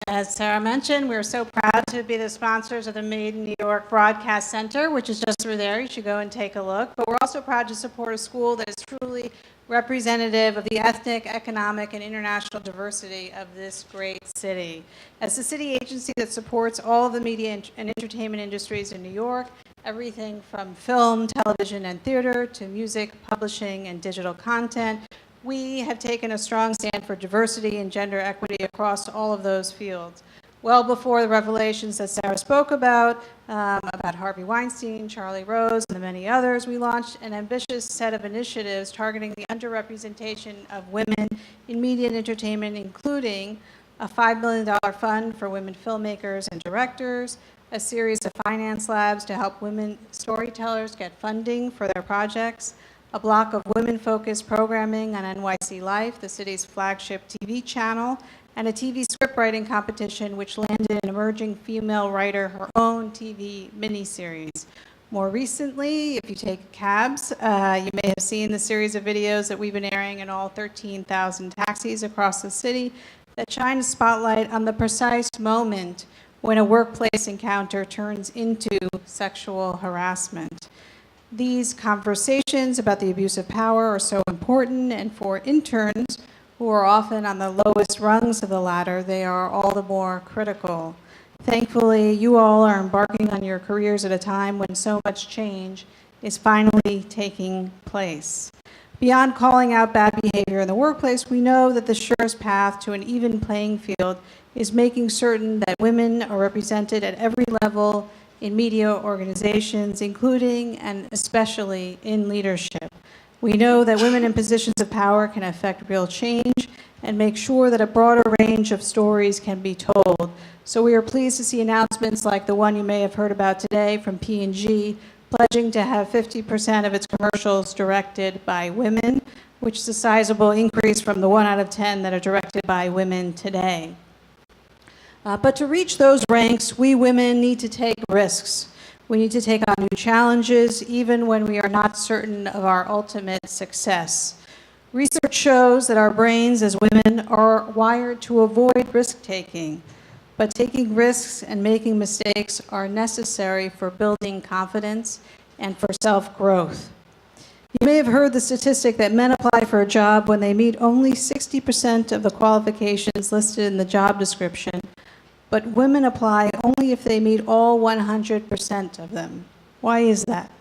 As Sarah mentioned, we're so proud to be the sponsors of the Made in New York Broadcast Center, which is just through there. You should go and take a look. But we're also proud to support a school that is truly representative of the ethnic, economic, and international diversity of this great city. As the city agency that supports all of the media and entertainment industries in New York, everything from film, television, and theater to music, publishing, and digital content, we have taken a strong stand for diversity and gender equity across all of those fields. Well before the revelations that Sarah spoke about Harvey Weinstein, Charlie Rose, and the many others, we launched an ambitious set of initiatives targeting the underrepresentation of women in media and entertainment, including a $5 million fund for women filmmakers and directors, a series of finance labs to help women storytellers get funding for their projects, a block of women-focused programming on NYC Life, the city's flagship TV channel, and a TV scriptwriting competition which landed an emerging female writer her own TV miniseries. More recently, if you take cabs, you may have seen the series of videos that we've been airing in all 13,000 taxis across the city that shine a spotlight on the precise moment when a workplace encounter turns into sexual harassment. These conversations about the abuse of power are so important, and for interns who are often on the lowest rungs of the ladder, they are all the more critical. Thankfully, you all are embarking on your careers at a time when so much change is finally taking place. Beyond calling out bad behavior in the workplace, we know that the surest path to an even playing field is making certain that women are represented at every level in media organizations, including and especially in leadership. We know that women in positions of power can affect real change and make sure that a broader range of stories can be told. So we are pleased to see announcements like the one you may have heard about today from P&G, pledging to have 50% of its commercials directed by women, which is a sizable increase from the 1 out of 10 that are directed by women today. But to reach those ranks, we women need to take risks. We need to take on new challenges, even when we are not certain of our ultimate success. Research shows that our brains as women are wired to avoid risk-taking, but taking risks and making mistakes are necessary for building confidence and for self-growth. You may have heard the statistic that men apply for a job when they meet only 60% of the qualifications listed in the job description, but women apply only if they meet all 100% of them. Why is that?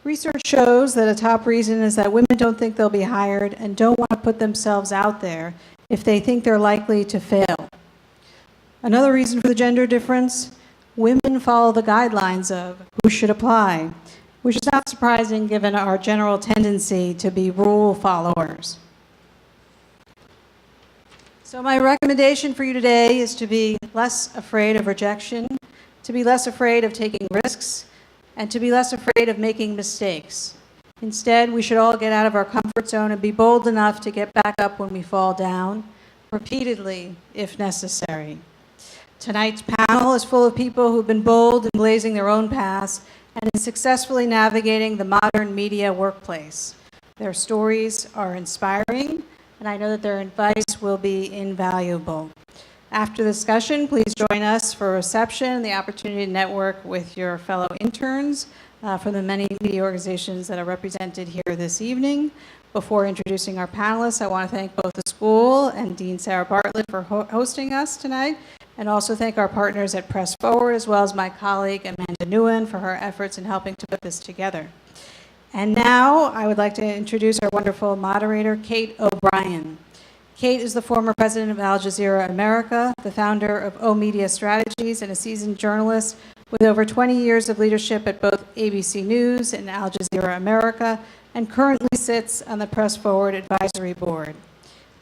Research shows that a top reason is that women don't think they'll be hired and don't want to put themselves out there if they think they're likely to fail. Another reason for the gender difference, women follow the guidelines of who should apply, which is not surprising given our general tendency to be rule followers. So my recommendation for you today is to be less afraid of rejection, to be less afraid of taking risks, and to be less afraid of making mistakes. Instead, we should all get out of our comfort zone and be bold enough to get back up when we fall down, repeatedly if necessary. Tonight's panel is full of people who've been bold in blazing their own paths and in successfully navigating the modern media workplace. Their stories are inspiring, and I know that their advice will be invaluable. After the discussion, please join us for a reception and the opportunity to network with your fellow interns from the many media organizations that are represented here this evening. Before introducing our panelists, I want to thank both the school and Dean Sarah Bartlett for hosting us tonight, and also thank our partners at Press Forward, as well as my colleague Amanda Nguyen for her efforts in helping to put this together. And now I would like to introduce our wonderful moderator, Kate O'Brian. Kate is the former president of Al Jazeera America, the founder of O Media Strategies, and a seasoned journalist with over 20 years of leadership at both ABC News and Al Jazeera America, and currently sits on the Press Forward Advisory Board.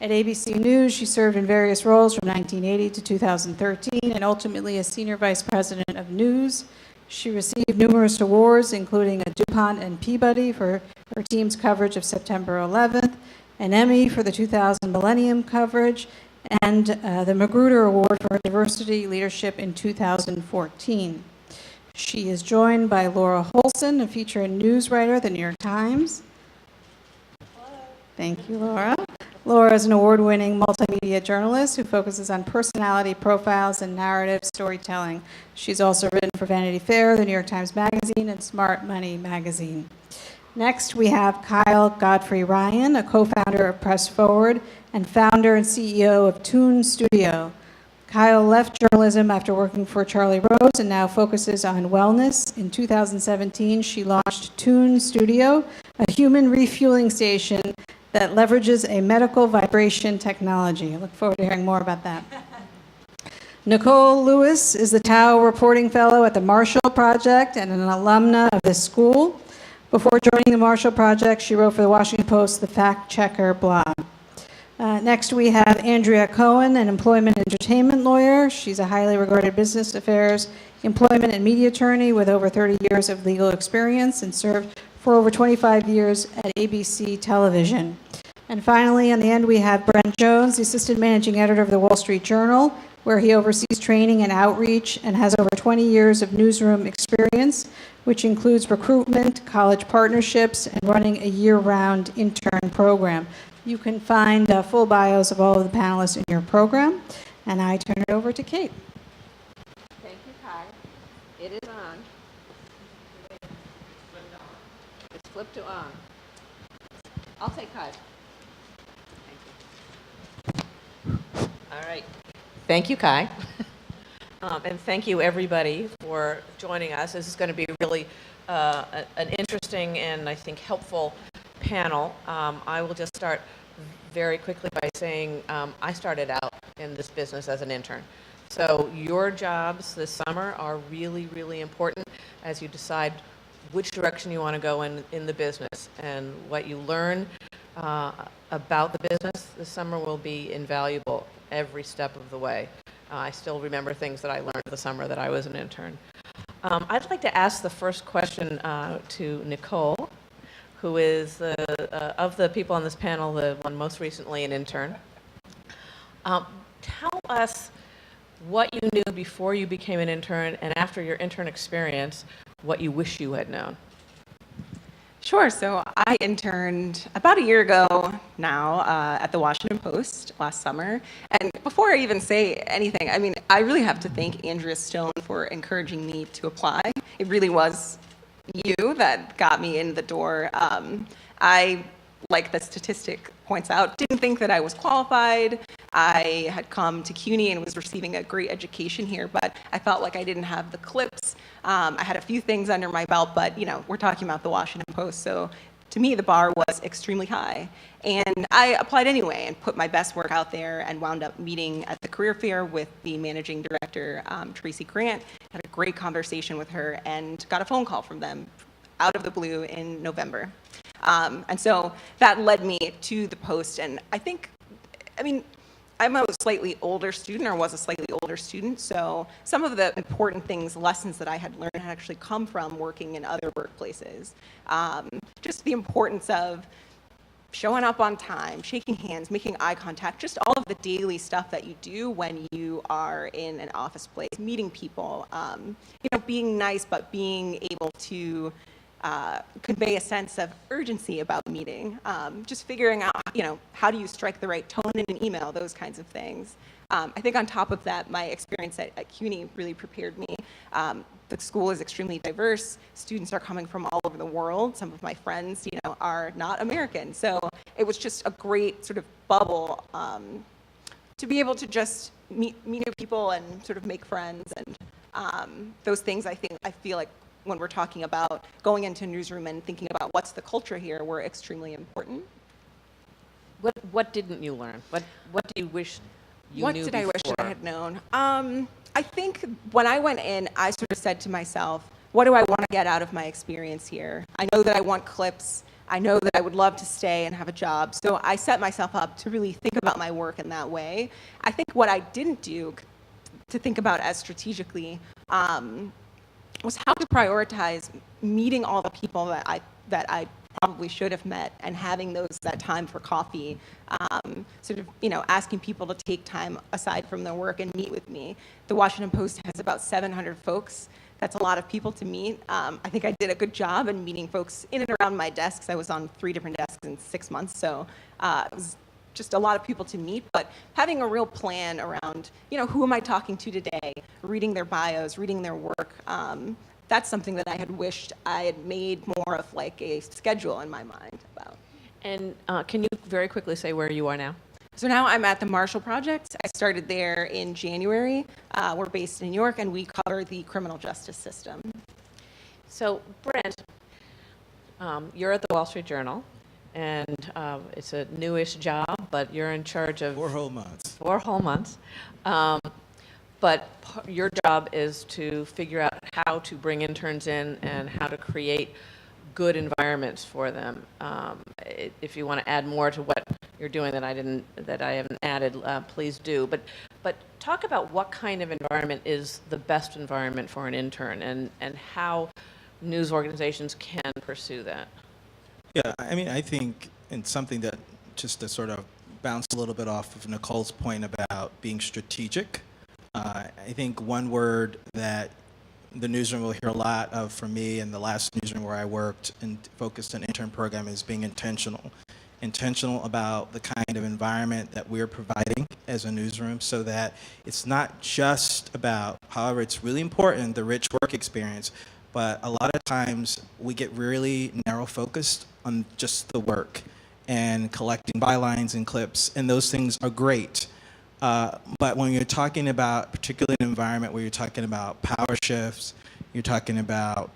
At ABC News, she served in various roles from 1980 to 2013, and ultimately as senior vice president of news. She received numerous awards, including a DuPont and Peabody for her team's coverage of September 11th, an Emmy for the 2000 Millennium coverage, and the Magruder Award for her diversity leadership in 2014. She is joined by Laura Holson, a featured news writer at the New York Times. Hello. Thank you, Laura. Laura is an award-winning multimedia journalist who focuses on personality profiles and narrative storytelling. She's also written for Vanity Fair, the New York Times Magazine, and Smart Money Magazine. Next, we have Kyle Godfrey-Ryan, a co-founder of Press Forward and founder and CEO of Toon Studio. Kyle left journalism after working for Charlie Rose and now focuses on wellness. In 2017, she launched Toon Studio, a human refueling station that leverages a medical vibration technology. I look forward to hearing more about that. Nicole Lewis is the Tao Reporting Fellow at the Marshall Project and an alumna of this school. Before joining the Marshall Project, she wrote for the Washington Post, the Fact Checker blog. Next, we have Andrea Cohen, an employment and entertainment lawyer. She's a highly regarded business affairs, employment, and media attorney with over 30 years of legal experience and served for over 25 years at ABC Television. And finally, on the end, we have Brent Jones, the assistant managing editor of the Wall Street Journal, where he oversees training and outreach and has over 20 years of newsroom experience, which includes recruitment, college partnerships, and running a year-round intern program. You can find full bios of all of the panelists in your program, and I turn it over to Kate. Thank you, Kai. It is on. It's flipped to on. I'll take Kai. Thank you. All right. Thank you, Kai. And thank you, everybody, for joining us. This is going to be really an interesting and, I think, helpful panel. I will just start very quickly by saying I started out in this business as an intern. So your jobs this summer are really, really important as you decide which direction you want to go in the business. And what you learn about the business this summer will be invaluable every step of the way. I still remember things that I learned the summer that I was an intern. I'd like to ask the first question to Nicole, who is, of the people on this panel, the one most recently an intern. Tell us what you knew before you became an intern, and after your intern experience, what you wish you had known. Sure. So I interned about a year ago now at the Washington Post last summer. And before I even say anything, I mean, I really have to thank Andrea Stone for encouraging me to apply. It really was you that got me in the door. I, like the statistic points out, didn't think that I was qualified. I had come to CUNY and was receiving a great education here, but I felt like I didn't have the clips. I had a few things under my belt, but you know, we're talking about the Washington Post, so to me the bar was extremely high. And I applied anyway and put my best work out there and wound up meeting at the career fair with the managing director, Tracy Grant. Had a great conversation with her and got a phone call from them out of the blue in November. And so that led me to the Post, and I mean, I'm a slightly older student, or was a slightly older student, so some of the important things, lessons that I had learned had actually come from working in other workplaces. Just the importance of showing up on time, shaking hands, making eye contact, just all of the daily stuff that you do when you are in an office place, meeting people, you know, being nice, but being able to convey a sense of urgency about meeting, just figuring out, you know, how do you strike the right tone in an email, those kinds of things. I think on top of that, my experience at CUNY really prepared me. The school is extremely diverse. Students are coming from all over the world. Some of my friends, you know, are not American. So it was just a great sort of bubble to be able to just meet new people and sort of make friends, and those things I feel like when we're talking about going into a newsroom and thinking about what's the culture here, were extremely important. What didn't you learn? What do you wish you knew before? What did I wish that I had known? I think when I went in, I sort of said to myself, what do I want to get out of my experience here? I know that I want clips. I know that I would love to stay and have a job. So I set myself up to really think about my work in that way. I think what I didn't do to think about as strategically was how to prioritize meeting all the people that I probably should have met, and having that time for coffee, sort of, you know, asking people to take time aside from their work and meet with me. The Washington Post has about 700 folks. That's a lot of people to meet. I think I did a good job in meeting folks in and around my desks. I was on 3 different desks in 6 months, so it was just a lot of people to meet, but having a real plan around, who am I talking to today, reading their bios, reading their work, that's something that I had wished I had made more of like a schedule in my mind about. And can you very quickly say where you are now? So now I'm at the Marshall Project. I started there in January. We're based in New York, and we cover the criminal justice system. So, Brent, you're at the Wall Street Journal, and it's a newish job, but you're in charge of 4 whole months. 4 whole months. But your job is to figure out how to bring interns in and how to create good environments for them. If you want to add more to what you're doing that I haven't added, please do. But talk about what kind of environment is the best environment for an intern, and how news organizations can pursue that. Yeah, I mean, I think, and something that, just to sort of bounce a little bit off of Nicole's point about being strategic, I think one word that the newsroom will hear a lot of from me, and the last newsroom where I worked and focused an intern program, is being intentional. Intentional about the kind of environment that we're providing as a newsroom, so that it's not just about, however, it's really important, the rich work experience, but a lot of times we get really narrow focused on just the work and collecting bylines and clips, and those things are great. But when you're talking about particularly an environment where you're talking about power shifts, you're talking about,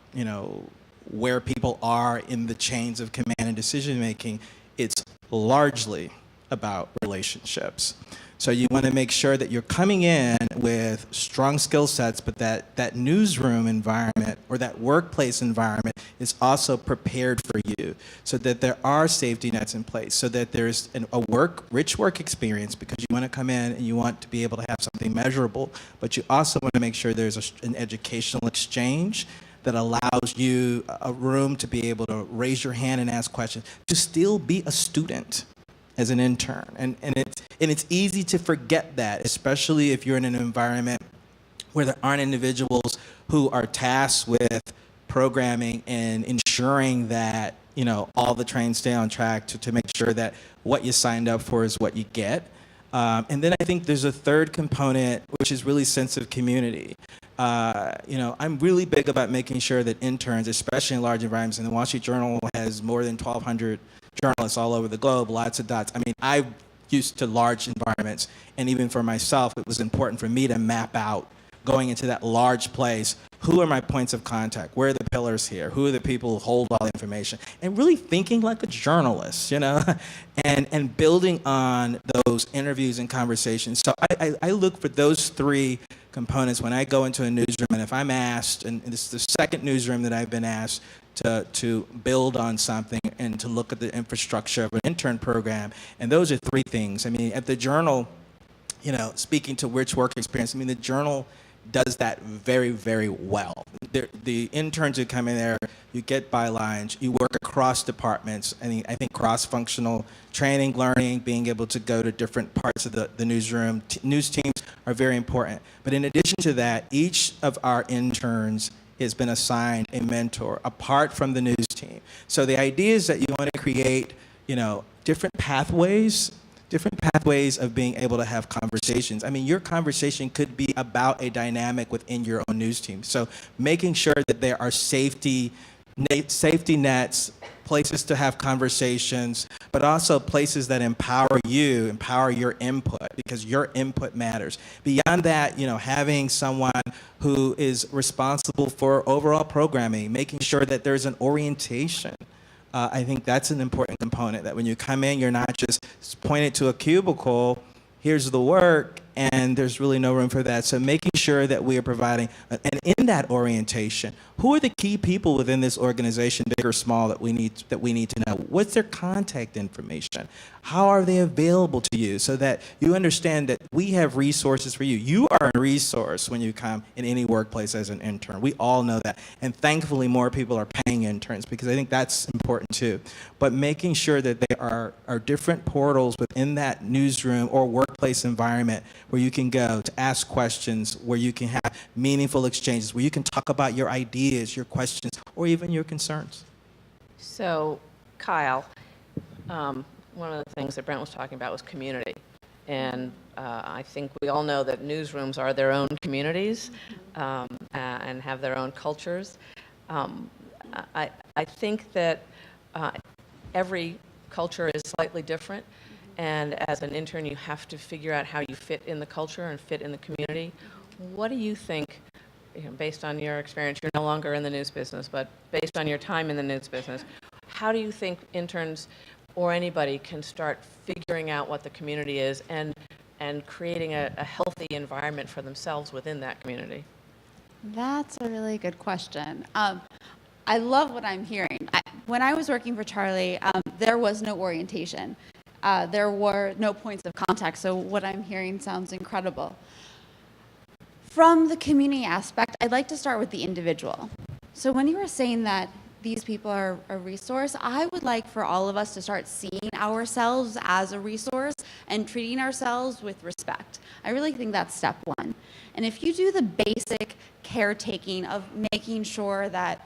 where people are in the chains of command and decision making, it's largely about relationships. So you want to make sure that you're coming in with strong skill sets, but that newsroom environment or that workplace environment is also prepared for you, so that there are safety nets in place, so that there's a rich work experience, because you want to come in and you want to be able to have something measurable, but you also want to make sure there's an educational exchange that allows you a room to be able to raise your hand and ask questions, to still be a student as an intern. And it's easy to forget that, especially if you're in an environment where there aren't individuals who are tasked with programming and ensuring that, all the trains stay on track to make sure that what you signed up for is what you get. And then I think there's a third component, which is really sense of community. I'm really big about making sure that interns, especially in large environments, and the Wall Street Journal has more than 1,200 journalists all over the globe, lots of dots. I mean, I'm used to large environments, and even for myself, it was important for me to map out, going into that large place, who are my points of contact? Where are the pillars here? Who are the people who hold all the information? And really thinking like a journalist, and building on those interviews and conversations. So I look for those 3 components when I go into a newsroom, and if I'm asked, and this is the second newsroom that I've been asked to build on something and to look at the infrastructure of an intern program, and those are 3 things. I mean, at the Journal, speaking to rich work experience, I mean, the Journal does that very, very well. The interns who come in there, you get bylines, you work across departments. I think cross-functional training, learning, being able to go to different parts of the newsroom, news teams are very important. But in addition to that, each of our interns has been assigned a mentor apart from the news team. So the idea is that you want to create, different pathways of being able to have conversations. I mean, your conversation could be about a dynamic within your own news team. So making sure that there are safety nets, places to have conversations, but also places that empower your input, because your input matters. Beyond that, having someone who is responsible for overall programming, making sure that there's an orientation. I think that's an important component, that when you come in, you're not just pointed to a cubicle, here's the work, and there's really no room for that. So making sure that we are providing, and in that orientation, who are the key people within this organization, big or small, that we need to know? What's their contact information? How are they available to you, so that you understand that we have resources for you? You are a resource when you come in any workplace as an intern. We all know that. And thankfully, more people are paying interns, because I think that's important too. But making sure that there are different portals within that newsroom or workplace environment where you can go to ask questions, where you can have meaningful exchanges, where you can talk about your ideas, your questions, or even your concerns. So, Kyle, one of the things that Brent was talking about was community. And I think we all know that newsrooms are their own communities and have their own cultures. I think that every culture is slightly different, and as an intern you have to figure out how you fit in the culture and fit in the community. What do you think, based on your experience, you're no longer in the news business, but based on your time in the news business, how do you think interns or anybody can start figuring out what the community is and creating a healthy environment for themselves within that community? That's a really good question. I love what I'm hearing. When I was working for Charlie, there was no orientation. There were no points of contact, so what I'm hearing sounds incredible. From the community aspect, I'd like to start with the individual. So when you were saying that these people are a resource, I would like for all of us to start seeing ourselves as a resource and treating ourselves with respect. I really think that's step one. And if you do the basic caretaking of making sure that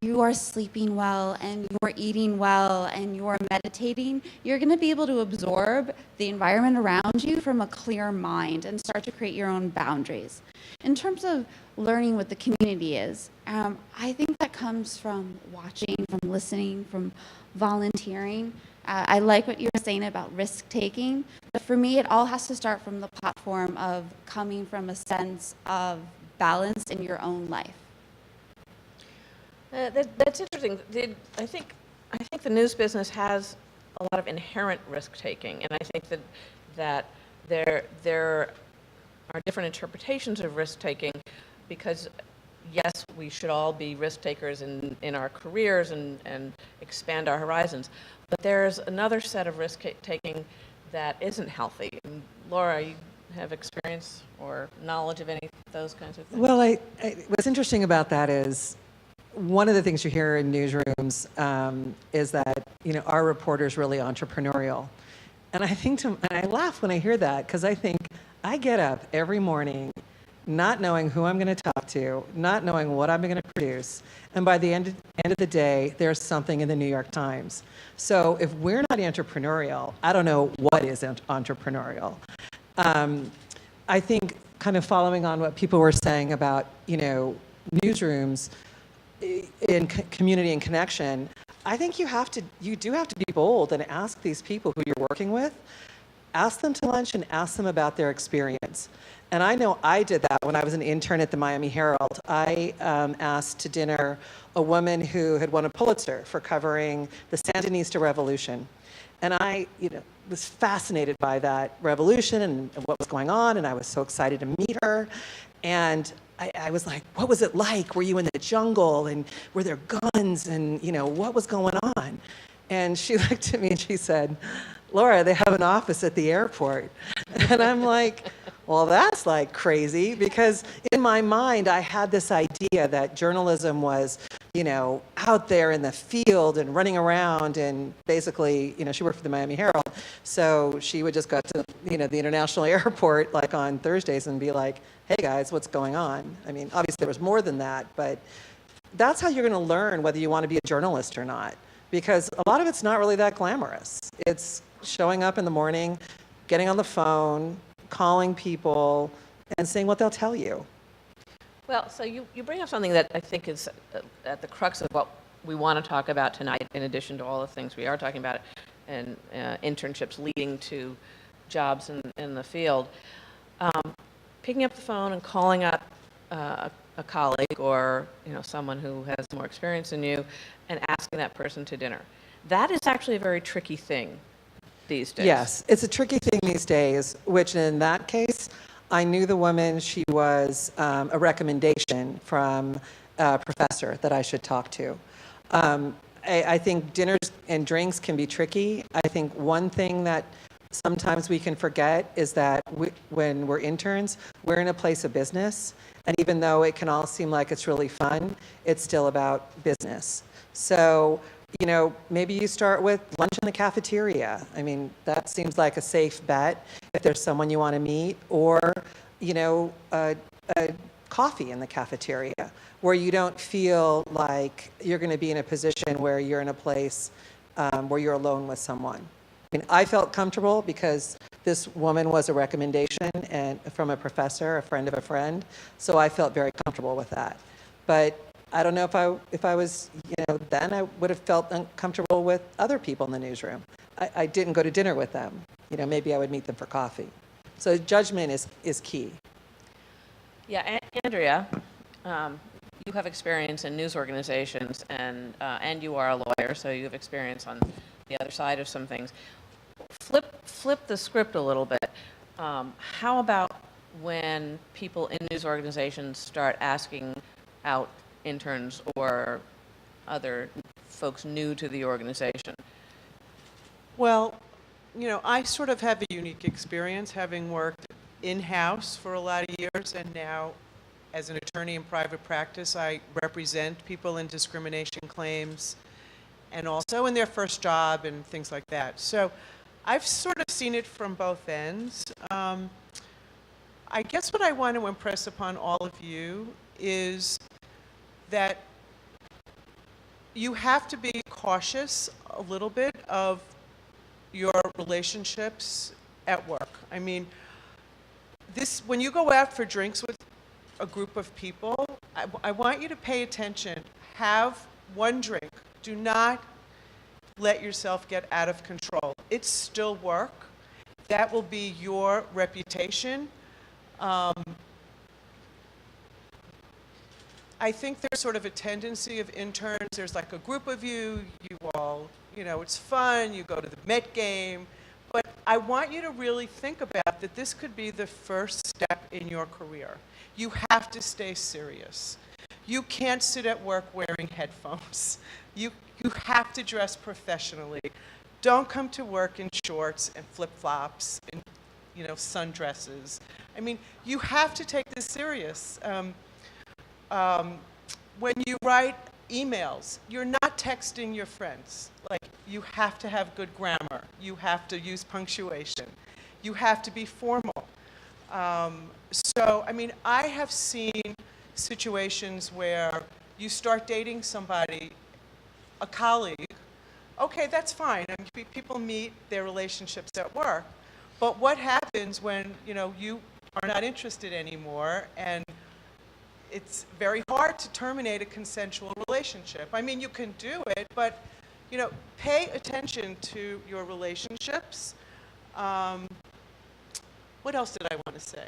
you are sleeping well and you're eating well and you're meditating, you're going to be able to absorb the environment around you from a clear mind and start to create your own boundaries. In terms of learning what the community is, I think that comes from watching, from listening, from volunteering. I like what you were saying about risk-taking, but for me, it all has to start from the platform of coming from a sense of balance in your own life. That's interesting. I think the news business has a lot of inherent risk-taking, and I think that there are different interpretations of risk-taking, because yes, we should all be risk-takers in our careers and expand our horizons, but there's another set of risk-taking that isn't healthy. And Laura, you have experience or knowledge of any of those kinds of things? Well, what's interesting about that is one of the things you hear in newsrooms is that our reporter's really entrepreneurial, and and I laugh when I hear that, because I think I get up every morning not knowing who I'm going to talk to, not knowing what I'm going to produce, and by the end of the day, there's something in the New York Times. So if we're not entrepreneurial, I don't know what isn't entrepreneurial. I think, kind of following on what people were saying about newsrooms in community and connection, I think you do have to be bold and ask these people who you're working with, ask them to lunch and ask them about their experience. And I know I did that when I was an intern at the Miami Herald. I asked to dinner a woman who had won a Pulitzer for covering the Sandinista Revolution. And I was fascinated by that revolution and what was going on, and I was so excited to meet her. And I was like, what was it like? Were you in the jungle, and were there guns, and what was going on? And she looked at me and she said, Laura, they have an office at the airport. And I'm like, well, that's like crazy, because in my mind, I had this idea that journalism was, out there in the field and running around, and basically, she worked for the Miami Herald, so she would just go to, the international airport like on Thursdays and be like, hey guys, what's going on? I mean, obviously there was more than that, but that's how you're going to learn whether you want to be a journalist or not, because a lot of it's not really that glamorous. It's showing up in the morning, getting on the phone, calling people, and seeing what they'll tell you. Well, so you bring up something that I think is at the crux of what we want to talk about tonight, in addition to all the things we are talking about, and internships leading to jobs in the field. Picking up the phone and calling up a colleague or someone who has more experience than you and asking that person to dinner. That is actually a very tricky thing these days. Yes, it's a tricky thing these days, which in that case, I knew the woman. She was a recommendation from a professor that I should talk to. I think dinners and drinks can be tricky. I think one thing that sometimes we can forget is that when we're interns, we're in a place of business. And even though it can all seem like it's really fun, it's still about business. So, maybe you start with lunch in the cafeteria. I mean, that seems like a safe bet if there's someone you want to meet, or, a coffee in the cafeteria where you don't feel like you're going to be in a position where you're in a place where you're alone with someone. mean, I felt comfortable because this woman was a recommendation and from a professor, a friend of a friend, so I felt very comfortable with that. But I don't know if I was, then I would have felt uncomfortable with other people in the newsroom. I didn't go to dinner with them. Maybe I would meet them for coffee. So judgment is key. Yeah, Andrea, you have experience in news organizations, and you are a lawyer, so you have experience on the other side of some things. Flip the script a little bit. How about when people in news organizations start asking out interns or other folks new to the organization? Well, I sort of have a unique experience, having worked in-house for a lot of years, and now as an attorney in private practice, I represent people in discrimination claims and also in their first job and things like that. So I've sort of seen it from both ends. I guess what I want to impress upon all of you is that you have to be cautious a little bit of your relationships at work. I mean, when you go out for drinks with a group of people, I want you to pay attention. Have one drink. Do not let yourself get out of control. It's still work. That will be your reputation. I think there's sort of a tendency of interns, there's like a group of you all, it's fun, you go to the Met game, but I want you to really think about that this could be the first step in your career. You have to stay serious. You can't sit at work wearing headphones. You have to dress professionally. Don't come to work in shorts and flip-flops and sundresses. I mean, you have to take this serious. When you write emails, you're not texting your friends. Like, you have to have good grammar. You have to use punctuation. You have to be formal. So, I mean, I have seen situations where you start dating somebody, a colleague. Okay, that's fine. I mean, people meet their relationships at work. But what happens when, you are not interested anymore, and it's very hard to terminate a consensual relationship. I mean, you can do it, but, pay attention to your relationships. What else did I want to say?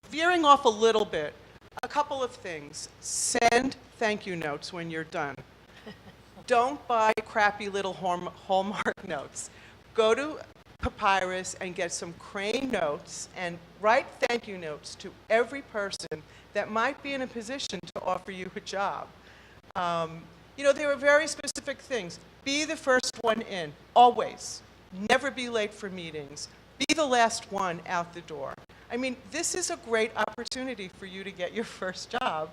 Veering off a little bit, a couple of things. Send thank you notes when you're done. Don't buy crappy little Hallmark notes. Go to Papyrus and get some Crane notes and write thank you notes to every person that might be in a position to offer you a job. There are very specific things. Be the first one in, always. Never be late for meetings. Be the last one out the door. I mean, this is a great opportunity for you to get your first job.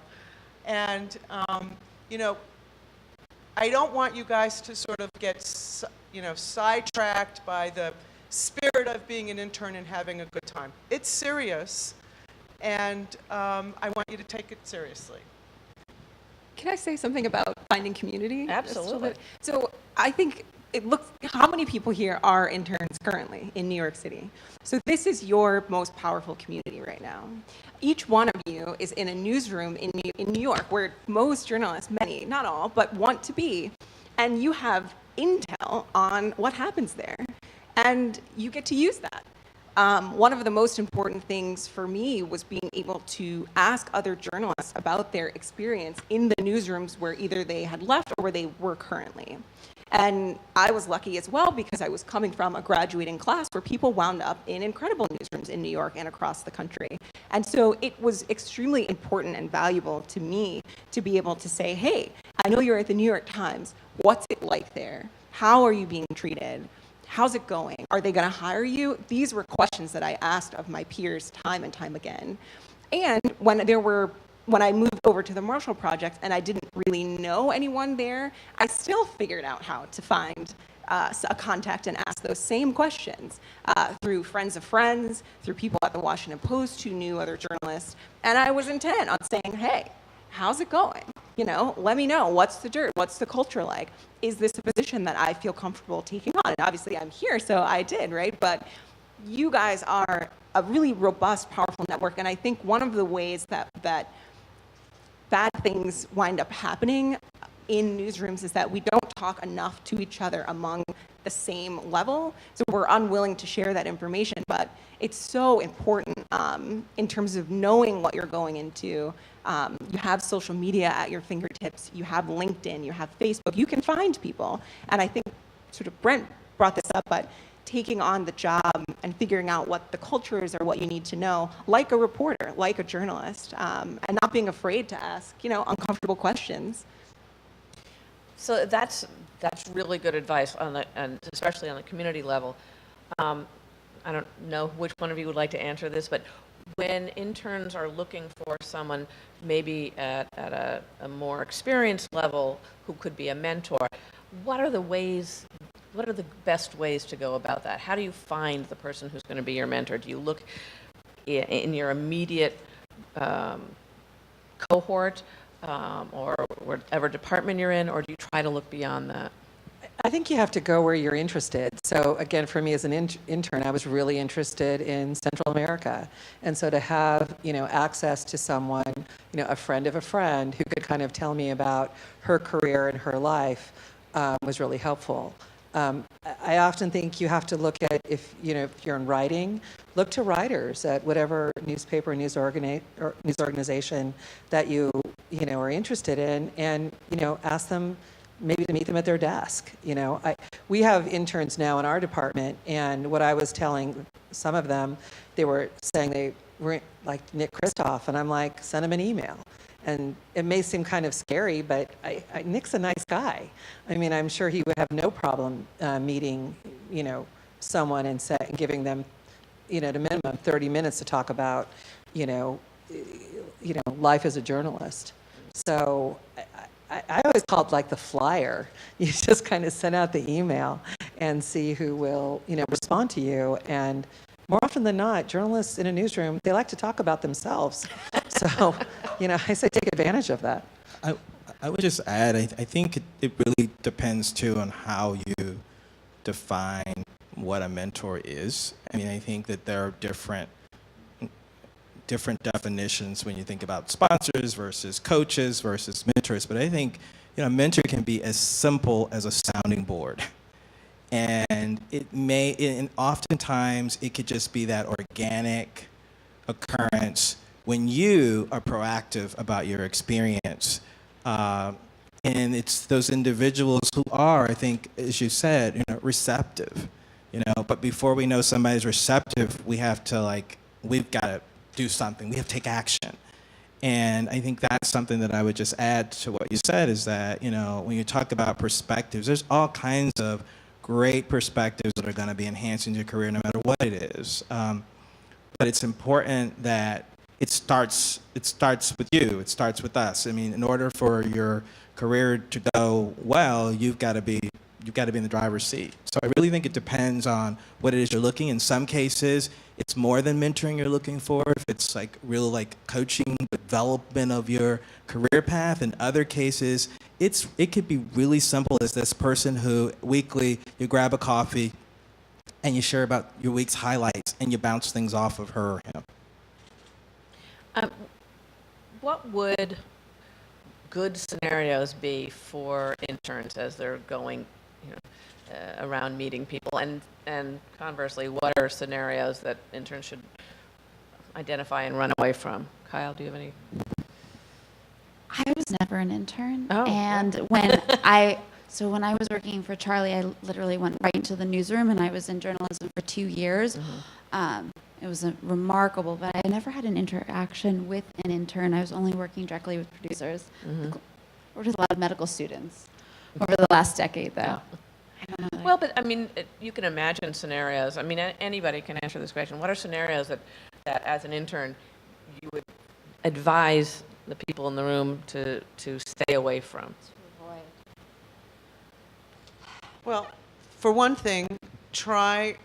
And, I don't want you guys to sort of get, sidetracked by the spirit of being an intern and having a good time. It's serious, and I want you to take it seriously. Can I say something about finding community? Absolutely. So I think how many people here are interns currently in New York City? So this is your most powerful community right now. Each one of you is in a newsroom in New York where most journalists, many, not all, but want to be. And you have intel on what happens there. And you get to use that. One of the most important things for me was being able to ask other journalists about their experience in the newsrooms where either they had left or where they were currently. And I was lucky as well because I was coming from a graduating class where people wound up in incredible newsrooms in New York and across the country. And so it was extremely important and valuable to me to be able to say, hey, I know you're at the New York Times. What's it like there? How are you being treated? How's it going? Are they going to hire you? These were questions that I asked of my peers time and time again. And when I moved over to the Marshall Project and I didn't really know anyone there, I still figured out how to find a contact and ask those same questions through friends of friends, through people at the Washington Post who knew other journalists. And I was intent on saying, hey, how's it going? let me know, what's the dirt, what's the culture like? Is this a position that I feel comfortable taking on? And obviously I'm here, so I did, right? But you guys are a really robust, powerful network, and I think one of the ways that bad things wind up happening in newsrooms is that we don't talk enough to each other among the same level, so we're unwilling to share that information. But it's so important in terms of knowing what you're going into. You have social media at your fingertips. You have LinkedIn. You have Facebook. You can find people. And I think sort of Brent brought this up, but taking on the job and figuring out what the culture is or what you need to know, like a reporter, like a journalist, and not being afraid to ask, uncomfortable questions. So that's really good advice and especially on the community level. I don't know which one of you would like to answer this, but when interns are looking for someone maybe at a more experienced level who could be a mentor, what are the best ways to go about that? How do you find the person who's going to be your mentor? Do you look in your immediate cohort or whatever department you're in, or do you try to look beyond that? I think you have to go where you're interested. So again, for me as an intern, I was really interested in Central America. And so to have, access to someone, a friend of a friend who could kind of tell me about her career and her life was really helpful. I often think you have to look at, if you're in writing, look to writers at whatever newspaper, news organization that you are interested in, and ask them maybe to meet them at their desk. We have interns now in our department, and what I was telling some of them, they were saying they were like Nick Kristoff, and I'm like, send him an email. And it may seem kind of scary, but Nick's a nice guy. I mean, I'm sure he would have no problem meeting, someone and giving them, at a minimum 30 minutes to talk about, life as a journalist. So I always call it like the flyer. You just kind of send out the email and see who will, respond to you. And more often than not, journalists in a newsroom, they like to talk about themselves. So, I say take advantage of that. I would just add, I think it really depends too on how you define what a mentor is. I mean, I think that there are different definitions when you think about sponsors versus coaches versus mentors. But I think, a mentor can be as simple as a sounding board. And and oftentimes it could just be that organic occurrence when you are proactive about your experience. And it's those individuals who are, I think, as you said, receptive. But before we know somebody's receptive, we've got to do something. We have to take action. And I think that's something that I would just add to what you said, is that, when you talk about perspectives, there's all kinds of great perspectives that are going to be enhancing your career no matter what it is. But it's important that it starts with you. It starts with us. I mean, in order for your career to go well, you've got to be in the driver's seat. So I really think it depends on what it is you're looking. In some cases, it's more than mentoring you're looking for. If it's real coaching, development of your career path. In other cases, it could be really simple as this person who weekly you grab a coffee and you share about your week's highlights and you bounce things off of her or him. What would good scenarios be for interns as they're going around meeting people? And conversely, what are scenarios that interns should identify and run away from? Kyle, do you have any? I was never an intern. Oh, and when I was working for Charlie, I literally went right into the newsroom, and I was in journalism for 2 years. Mm-hmm. It was remarkable, but I never had an interaction with an intern. I was only working directly with producers. Mm-hmm. Or just a lot of medical students over the last decade, though. Yeah. I don't know. Well, but I mean, you can imagine scenarios. I mean, anybody can answer this question. What are scenarios that as an intern, you would advise the people in the room to stay away from? Well, for one thing, I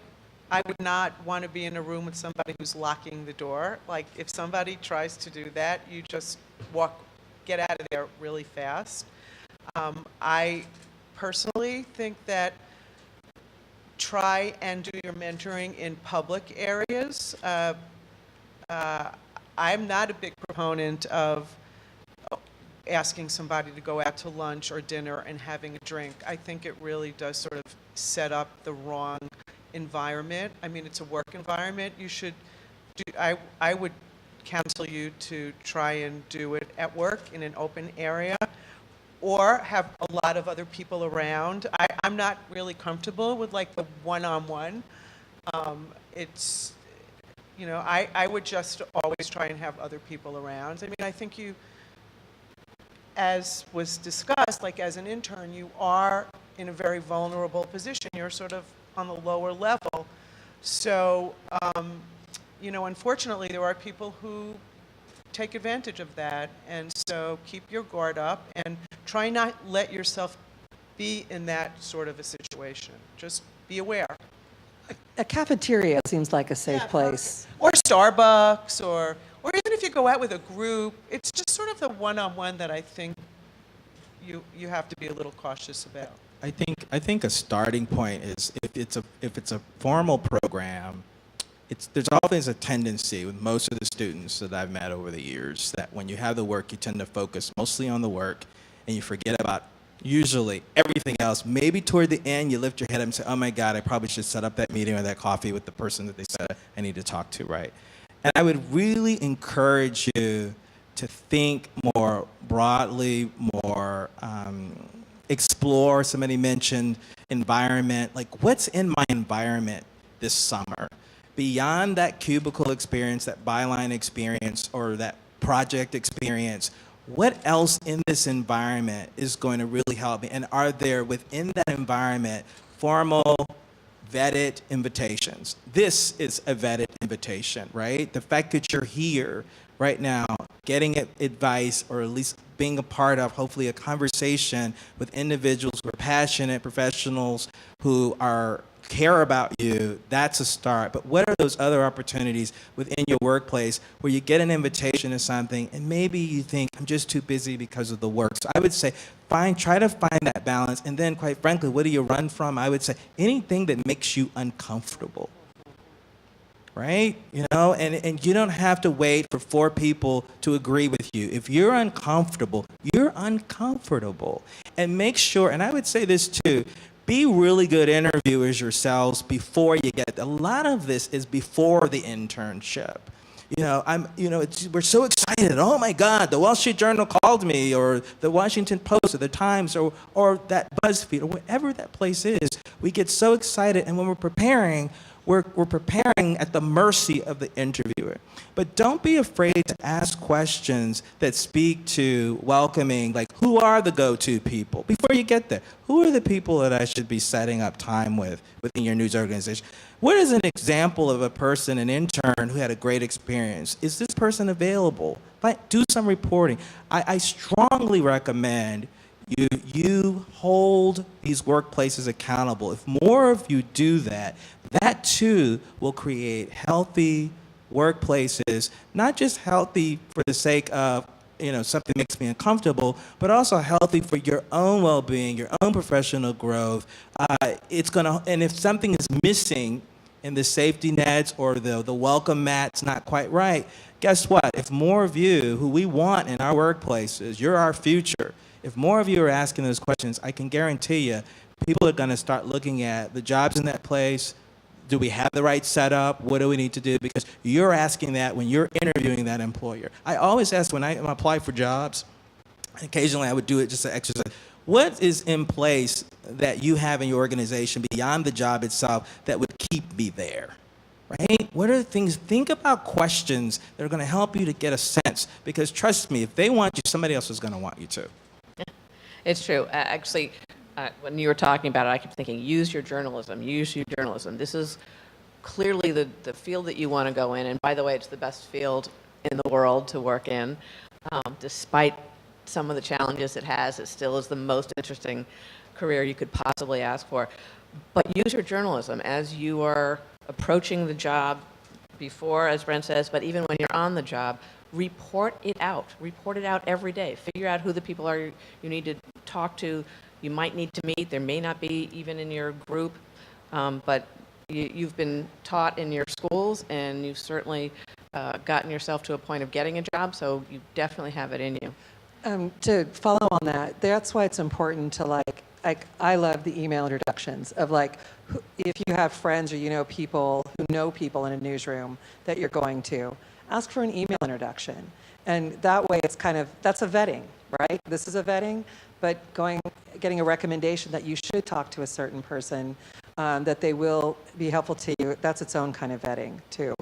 would not want to be in a room with somebody who's locking the door. Like, if somebody tries to do that, you just walk get out of there really fast. I personally think that try and do your mentoring in public areas. I'm not a big proponent of asking somebody to go out to lunch or dinner and having a drink. I think it really does sort of set up the wrong environment. I mean, it's a work environment. You should do, I would counsel you to try and do it at work in an open area, or have a lot of other people around. I'm not really comfortable with like the one-on-one. It's, you know, I would just always try and have other people around. I mean, I think you, as was discussed, like as an intern, you are in a very vulnerable position. You're sort of on the lower level. So, you know, unfortunately, there are people who take advantage of that. And so keep your guard up and try not let yourself be in that sort of a situation. Just be aware. A cafeteria seems like a safe place. Or Starbucks, or even if you go out with a group, it's just sort of the one-on-one that I think you have to be a little cautious about. I think a starting point is if it's a formal program, there's always a tendency with most of the students that I've met over the years that when you have the work, you tend to focus mostly on the work and you forget about usually everything else. Maybe toward the end, you lift your head up and say, oh my God, I probably should set up that meeting or that coffee with the person that they said I need to talk to, right? And I would really encourage you to think more broadly, more explore. Somebody mentioned environment, like what's in my environment this summer? Beyond that cubicle experience, that byline experience, or that project experience, what else in this environment is going to really help me? And are there within that environment formal, vetted invitations? This is a vetted invitation, right? The fact that you're here right now, getting advice, or at least being a part of, hopefully, a conversation with individuals who are passionate professionals who care about you, that's a start. But what are those other opportunities within your workplace where you get an invitation to something and maybe you think, I'm just too busy because of the work? So I would say, try to find that balance. And then, quite frankly, what do you run from? I would say anything that makes you uncomfortable, right? You know, and you don't have to wait for 4 people to agree with you. If you're uncomfortable, you're uncomfortable. And make sure, and I would say this too, be really good interviewers yourselves before you get. A lot of this is before the internship. You know, we're so excited. Oh my God, the Wall Street Journal called me, or the Washington Post, or the Times, or that BuzzFeed, or whatever that place is. We get so excited, and when we're preparing, we're preparing at the mercy of the interviewer. But don't be afraid to ask questions that speak to welcoming, like who are the go-to people? Before you get there, who are the people that I should be setting up time with within your news organization? What is an example of a person, an intern, who had a great experience? Is this person available? Do some reporting. I strongly recommend you hold these workplaces accountable. If more of you do that, that too will create healthy workplaces, not just healthy for the sake of, you know, something makes me uncomfortable, but also healthy for your own well-being, your own professional growth. And if something is missing in the safety nets or the welcome mat's not quite right, guess what? If more of you, who we want in our workplaces, you're our future, if more of you are asking those questions, I can guarantee you, people are going to start looking at the jobs in that place. Do we have the right setup? What do we need to do? Because you're asking that when you're interviewing that employer. I always ask when I apply for jobs, occasionally I would do it just to exercise, what is in place that you have in your organization beyond the job itself that would keep me there? Right? What are the things? Think about questions that are going to help you to get a sense. Because trust me, if they want you, somebody else is going to want you too. It's true. Actually, when you were talking about it, I kept thinking, use your journalism. This is clearly the field that you want to go in. And by the way, it's the best field in the world to work in. Despite some of the challenges it has, it still is the most interesting career you could possibly ask for. But use your journalism as you are approaching the job before, as Brent says, but even when you're on the job, report it out. Report it out every day. Figure out who the people are you need to talk to, you might need to meet. There may not be even in your group, but you've been taught in your schools, and you've certainly gotten yourself to a point of getting a job, so you definitely have it in you. To follow on that, that's why it's important to like I love the email introductions of like, if you have friends or you know people who know people in a newsroom that you're going to, ask for an email introduction. And that way it's kind of, that's a vetting, right? This is a vetting, but getting a recommendation that you should talk to a certain person, that they will be helpful to you, that's its own kind of vetting too.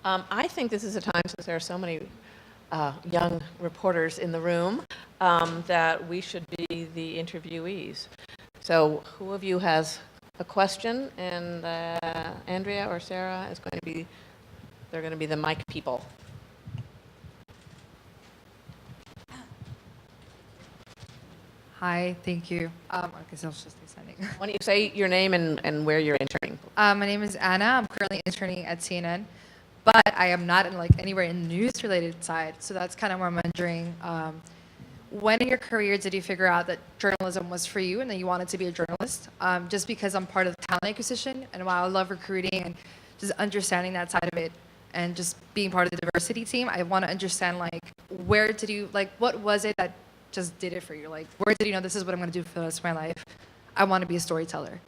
I think this is a time, since there are so many young reporters in the room, that we should be the interviewees. So who of you has a question? And Andrea or Sarah is going to be, they're going to be the mic people. Hi, thank you. I guess I'll just be sending. Why don't you say your name and where you're interning? My name is Anna. I'm currently interning at CNN, but I am not in like anywhere in the news-related side. So that's kind of where I'm wondering. When in your career did you figure out that journalism was for you and that you wanted to be a journalist? Just because I'm part of the talent acquisition, and while I love recruiting and just understanding that side of it, and just being part of the diversity team, I want to understand like where did you what was it that just did it for you? Like, where did you know this is what I'm going to do for the rest of my life? I want to be a storyteller.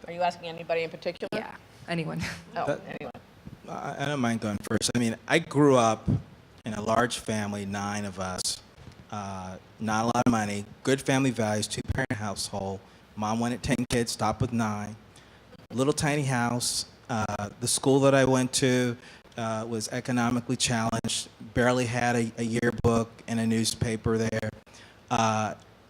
Are you asking anybody in particular? Yeah, anyone. Oh, anyone. I don't mind going first. I mean, I grew up in a large family, 9 of us, not a lot of money, good family values, 2-parent household. Mom wanted 10 kids, stopped with 9. Little tiny house. The school that I went to was economically challenged, barely had a yearbook and a newspaper there.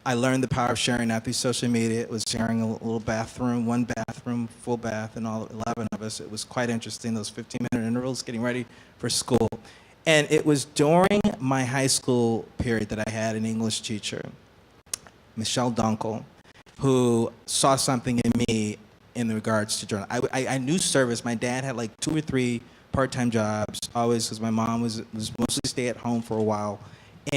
I learned the power of sharing, not through social media. It was sharing a little bathroom, 1 bathroom, full bath, and all 11 of us. It was quite interesting, those 15-minute intervals, getting ready for school. And it was during my high school period that I had an English teacher, Michelle Dunkel, who saw something in me in regards to journalism. I knew service. My dad had like 2 or 3 part-time jobs, always, because my mom was mostly stay at home for a while.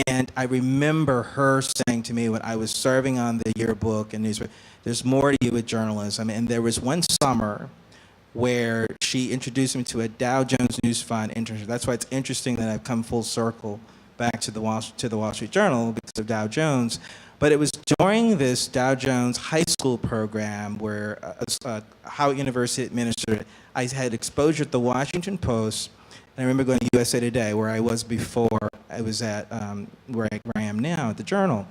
And I remember her saying to me when I was serving on the yearbook and newspaper, there's more to you with journalism. And there was one summer where she introduced me to a Dow Jones News Fund internship. That's why it's interesting that I've come full circle back to the Wall Street Journal because of Dow Jones. But it was during this Dow Jones high school program where Howard University administered it. I had exposure at the Washington Post, and I remember going to USA Today, where I was before I was at where I am now at the Journal.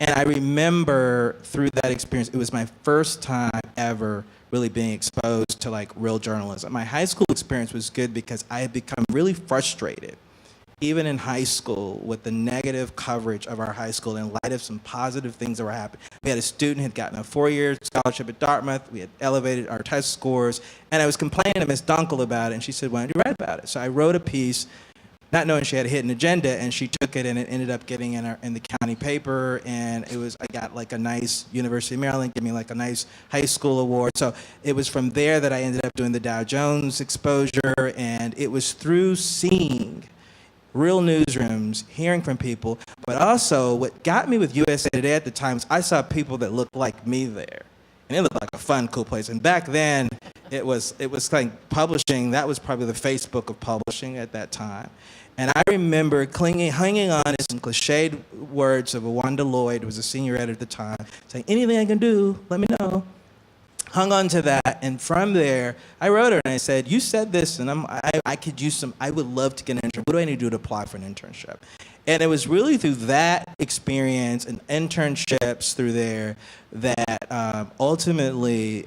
And I remember through that experience, it was my first time ever really being exposed to like real journalism. My high school experience was good because I had become really frustrated, even in high school, with the negative coverage of our high school in light of some positive things that were happening. We had a student who had gotten a 4-year scholarship at Dartmouth. We had elevated our test scores. And I was complaining to Ms. Dunkel about it, and she said, why don't you write about it? So I wrote a piece, not knowing she had a hidden agenda, and she took it, and it ended up getting in the county paper, and I got like a nice University of Maryland, give me like a nice high school award. So it was from there that I ended up doing the Dow Jones exposure, and it was through seeing real newsrooms, hearing from people, but also what got me with USA Today at the time was I saw people that looked like me there. And it looked like a fun, cool place. And back then, it was like publishing, that was probably the Facebook of publishing at that time. And I remember hanging on to some cliched words of Wanda Lloyd, who was a senior editor at the time, saying, anything I can do, let me know. Hung on to that, and from there, I wrote her and I said, you said this, and I could use I would love to get an internship. What do I need to do to apply for an internship? And it was really through that experience and internships through there that ultimately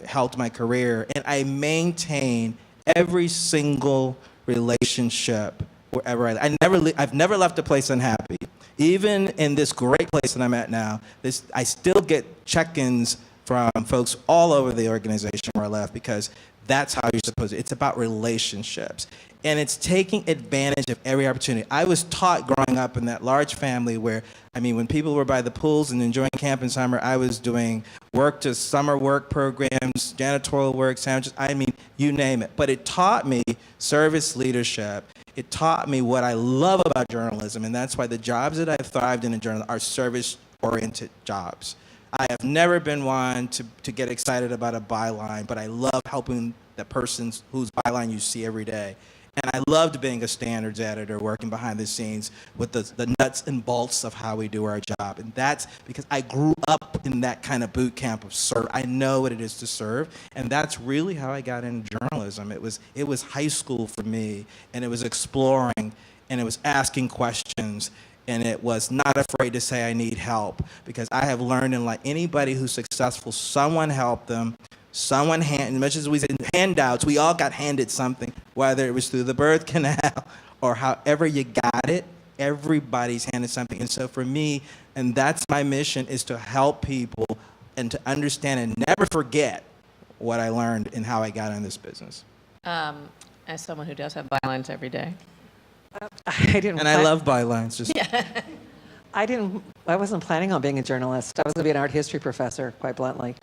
helped my career. And I maintain every single relationship wherever I've never left a place unhappy. Even in this great place that I'm at now, I still get check-ins from folks all over the organization where I left, because that's how you're supposed to. It's about relationships. And it's taking advantage of every opportunity. I was taught growing up in that large family where, I mean, when people were by the pools and enjoying camp in summer, I was doing summer work programs, janitorial work, sandwiches. I mean, you name it. But it taught me service leadership. It taught me what I love about journalism, and that's why the jobs that I've thrived in journalism are service-oriented jobs. I have never been one to get excited about a byline, but I love helping the person whose byline you see every day. And I loved being a standards editor, working behind the scenes with the nuts and bolts of how we do our job. And that's because I grew up in that kind of boot camp of serve. I know what it is to serve. And that's really how I got into journalism. It was high school for me, and it was exploring, and it was asking questions, and it was not afraid to say I need help, because I have learned in like anybody who's successful, someone helped them. Someone as much as we said handouts, we all got handed something, whether it was through the birth canal or however you got it, everybody's handed something. And so for me, and that's my mission, is to help people and to understand and never forget what I learned and how I got in this business. As someone who does have bylines every day. I love bylines. Just I wasn't planning on being a journalist. I was going to be an art history professor, quite bluntly.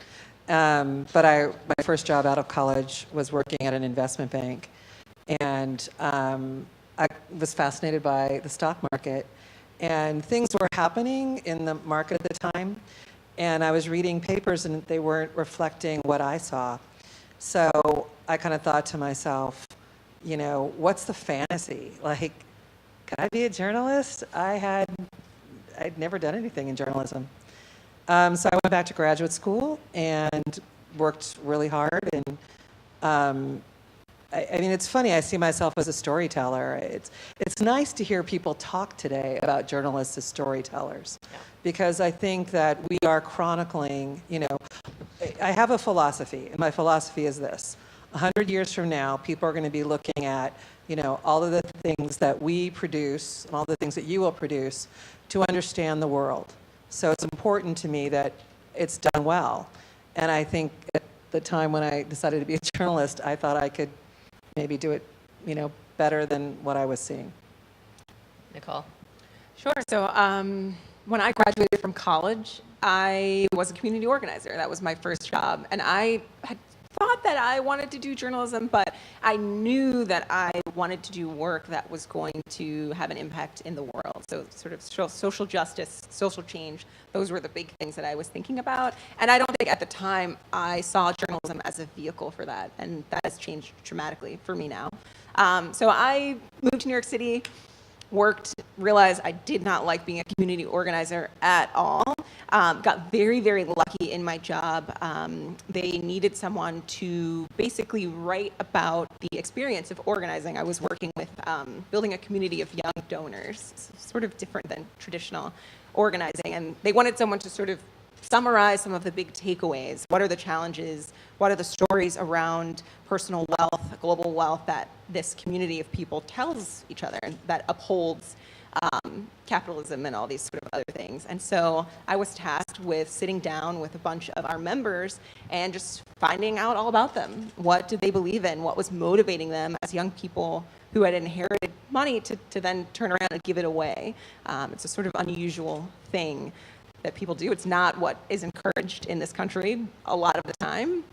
But my first job out of college was working at an investment bank, and I was fascinated by the stock market, and things were happening in the market at the time, and I was reading papers, and they weren't reflecting what I saw. So I kind of thought to myself, you know, what's the fantasy? Like, can I be a journalist? I'd never done anything in journalism. So I went back to graduate school and worked really hard. And I mean, it's funny. I see myself as a storyteller. It's nice to hear people talk today about journalists as storytellers, because I think that we are chronicling. You know, I have a philosophy, and my philosophy is this: 100 years from now, people are going to be looking at, you know, all of the things that we produce and all the things that you will produce to understand the world. So it's important to me that it's done well. And I think at the time when I decided to be a journalist, I thought I could maybe do it, you know, better than what I was seeing. Nicole? Sure. So when I graduated from college, I was a community organizer. That was my first job. And I had thought that I wanted to do journalism, but I knew that I wanted to do work that was going to have an impact in the world. So sort of social justice, social change, those were the big things that I was thinking about. And I don't think at the time I saw journalism as a vehicle for that. And that has changed dramatically for me now. So I moved to New York City, realized I did not like being a community organizer at all. Got very, very lucky in my job. They needed someone to basically write about the experience of organizing. I was working with building a community of young donors, sort of different than traditional organizing. And they wanted someone to sort of summarize some of the big takeaways. What are the challenges? What are the stories around personal wealth, global wealth that this community of people tells each other and that upholds capitalism and all these sort of other things? And so I was tasked with sitting down with a bunch of our members and just finding out all about them. What did they believe in? What was motivating them as young people who had inherited money to then turn around and give it away? It's a sort of unusual thing that people do. It's not what is encouraged in this country a lot of the time.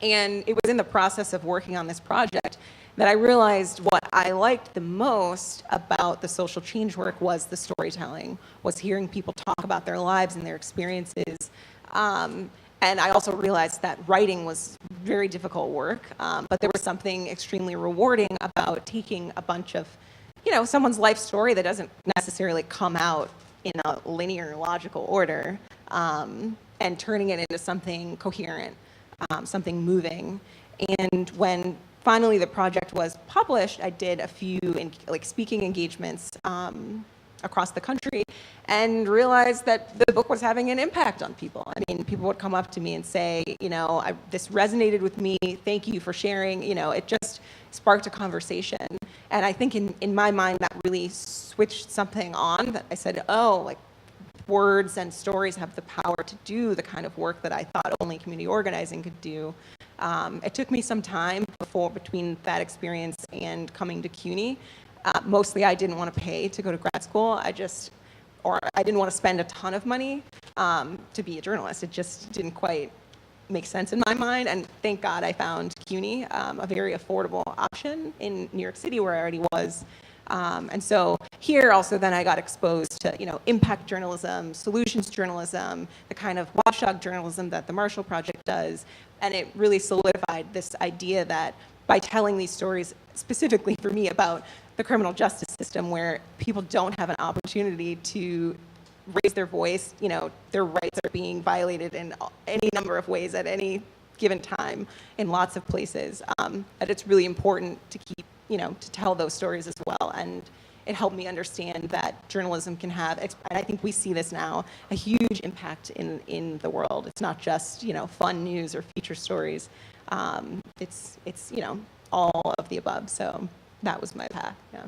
And it was in the process of working on this project that I realized what I liked the most about the social change work was the storytelling, was hearing people talk about their lives and their experiences. And I also realized that writing was very difficult work, but there was something extremely rewarding about taking a bunch of, you know, someone's life story that doesn't necessarily come out in a linear, logical order, and turning it into something coherent, something moving. And when finally the project was published, I did a few speaking engagements across the country and realized that the book was having an impact on people. I mean, people would come up to me and say, you know, this resonated with me, thank you for sharing. You know, it just sparked a conversation. And I think in my mind that really switched something on, that I said, oh, like, words and stories have the power to do the kind of work that I thought only community organizing could do. It took me some time between that experience and coming to CUNY. Mostly I didn't want to pay to go to grad school. I didn't want to spend a ton of money to be a journalist. It just didn't quite make sense in my mind. And thank God I found CUNY, a very affordable option in New York City where I already was. And so here also then I got exposed to, impact journalism, solutions journalism, the kind of watchdog journalism that the Marshall Project does. And it really solidified this idea that by telling these stories, specifically for me about the criminal justice system where people don't have an opportunity to raise their voice, their rights are being violated in any number of ways at any given time in lots of places, that it's really important to keep, to tell those stories as well. And it helped me understand that journalism can have, and I think we see this now, a huge impact in the world. It's not just, fun news or feature stories. It's all of the above. So that was my path, yeah.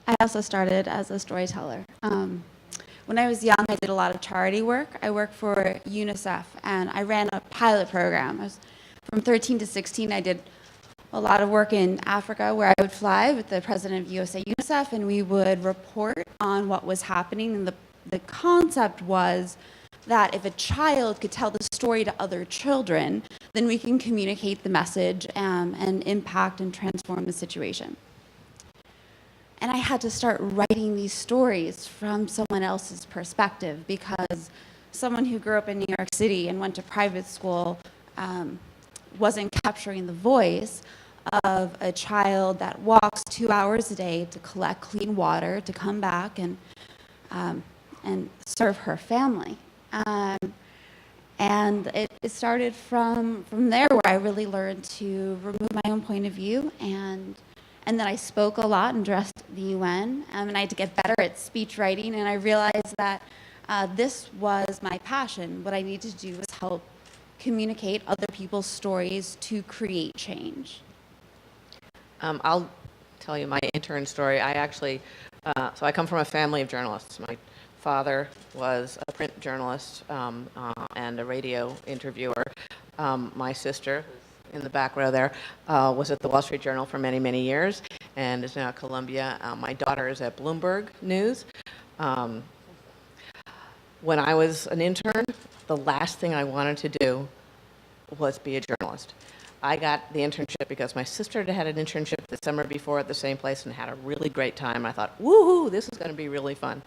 I also started as a storyteller. When I was young, I did a lot of charity work. I worked for UNICEF, and I ran a pilot program. From 13 to 16, I did a lot of work in Africa, where I would fly with the president of USA UNICEF, and we would report on what was happening. And the concept was that if a child could tell the story to other children, then we can communicate the message and impact and transform the situation. And I had to start writing these stories from someone else's perspective, because someone who grew up in New York City and went to private school wasn't capturing the voice of a child that walks 2 hours a day to collect clean water, to come back and serve her family. And it started from there, where I really learned to remove my own point of view, and then I spoke a lot and addressed the UN, and I had to get better at speech writing, and I realized that this was my passion. What I needed to do was help communicate other people's stories to create change. I'll tell you my intern story. I actually, so I come from a family of journalists. My father was a print journalist and a radio interviewer. My sister, who's in the back row there, was at the Wall Street Journal for many, many years and is now at Columbia. My daughter is at Bloomberg News. When I was an intern, the last thing I wanted to do was be a journalist. I got the internship because my sister had an internship the summer before at the same place and had a really great time. I thought, woohoo, this is going to be really fun.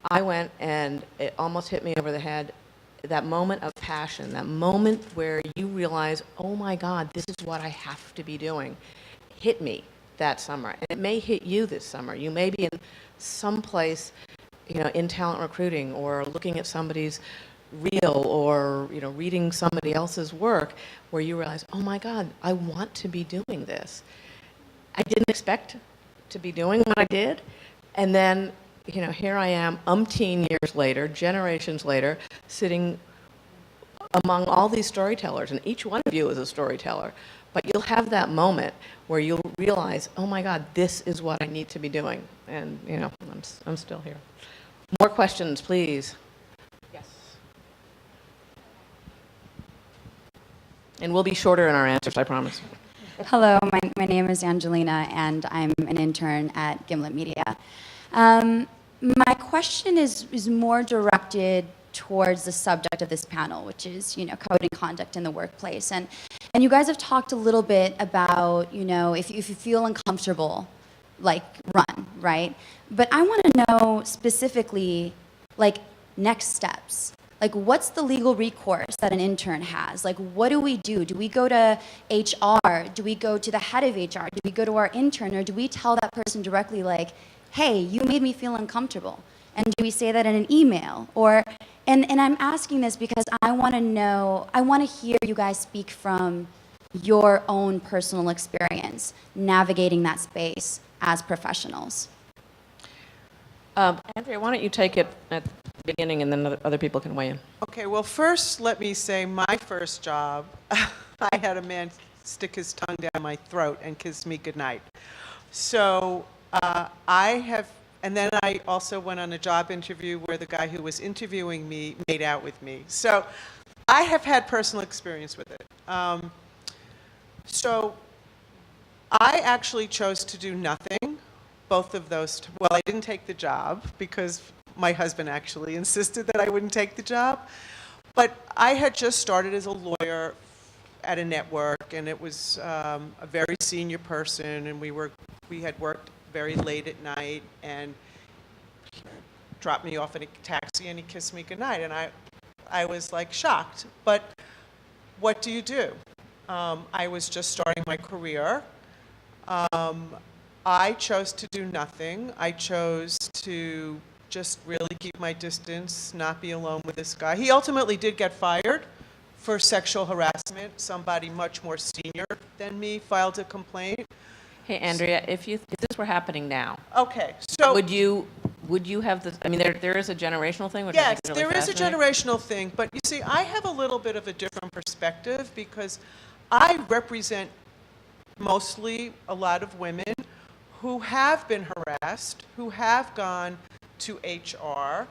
I went, and it almost hit me over the head, that moment of passion, that moment where you realize, oh my God, this is what I have to be doing, hit me that summer. And it may hit you this summer. You may be in some place, in talent recruiting, or looking at somebody's reel, or reading somebody else's work, where you realize, oh my God, I want to be doing this. I didn't expect to be doing what I did, and then here I am, umpteen years later, generations later, sitting among all these storytellers, and each one of you is a storyteller. But you'll have that moment where you'll realize, oh my God, this is what I need to be doing. And, I'm still here. More questions, please. Yes. And we'll be shorter in our answers, I promise. Hello, my name is Angelina, and I'm an intern at Gimlet Media. My question is more directed towards the subject of this panel, which is, code and conduct in the workplace. And you guys have talked a little bit about, if you feel uncomfortable, run, right? But I want to know specifically, next steps. What's the legal recourse that an intern has? What do we do? Do we go to HR? Do we go to the head of HR? Do we go to our intern? Or do we tell that person directly, hey, you made me feel uncomfortable? And do we say that in an email? And I'm asking this because I want to know, I want to hear you guys speak from your own personal experience navigating that space as professionals. Andrea, why don't you take it at the beginning, and then other people can weigh in. Okay, well, first, let me say my first job, I had a man stick his tongue down my throat and kiss me goodnight. So and then I also went on a job interview where the guy who was interviewing me made out with me. So I have had personal experience with it. So I actually chose to do nothing, both of those. Well, I didn't take the job because my husband actually insisted that I wouldn't take the job. But I had just started as a lawyer at a network, and it was a very senior person, and we had worked very late at night, and he dropped me off in a taxi, and he kissed me goodnight, and I was like shocked. But what do you do? I was just starting my career. I chose to do nothing. I chose to just really keep my distance, not be alone with this guy. He ultimately did get fired for sexual harassment. Somebody much more senior than me filed a complaint. Hey, Andrea, if this were happening now, Okay, so would you have the, I mean, there is a generational thing, which I yes, think is really there is a fascinating. generational thing, but you see, I have a little bit of a different perspective because I represent mostly a lot of women who have been harassed, who have gone to HR,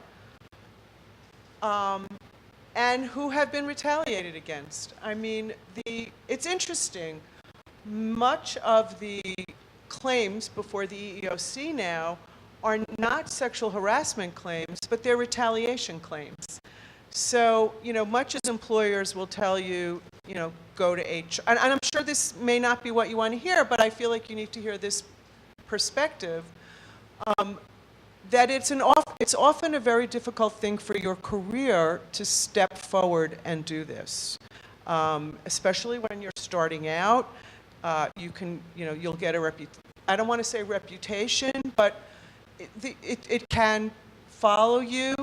and who have been retaliated against. I mean, it's interesting. Much of the claims before the EEOC now are not sexual harassment claims, but they're retaliation claims. So, much as employers will tell you, go to HR, and I'm sure this may not be what you want to hear, but I feel like you need to hear this perspective, that it's often a very difficult thing for your career to step forward and do this, especially when you're starting out. You'll get I don't want to say reputation, but it can follow you.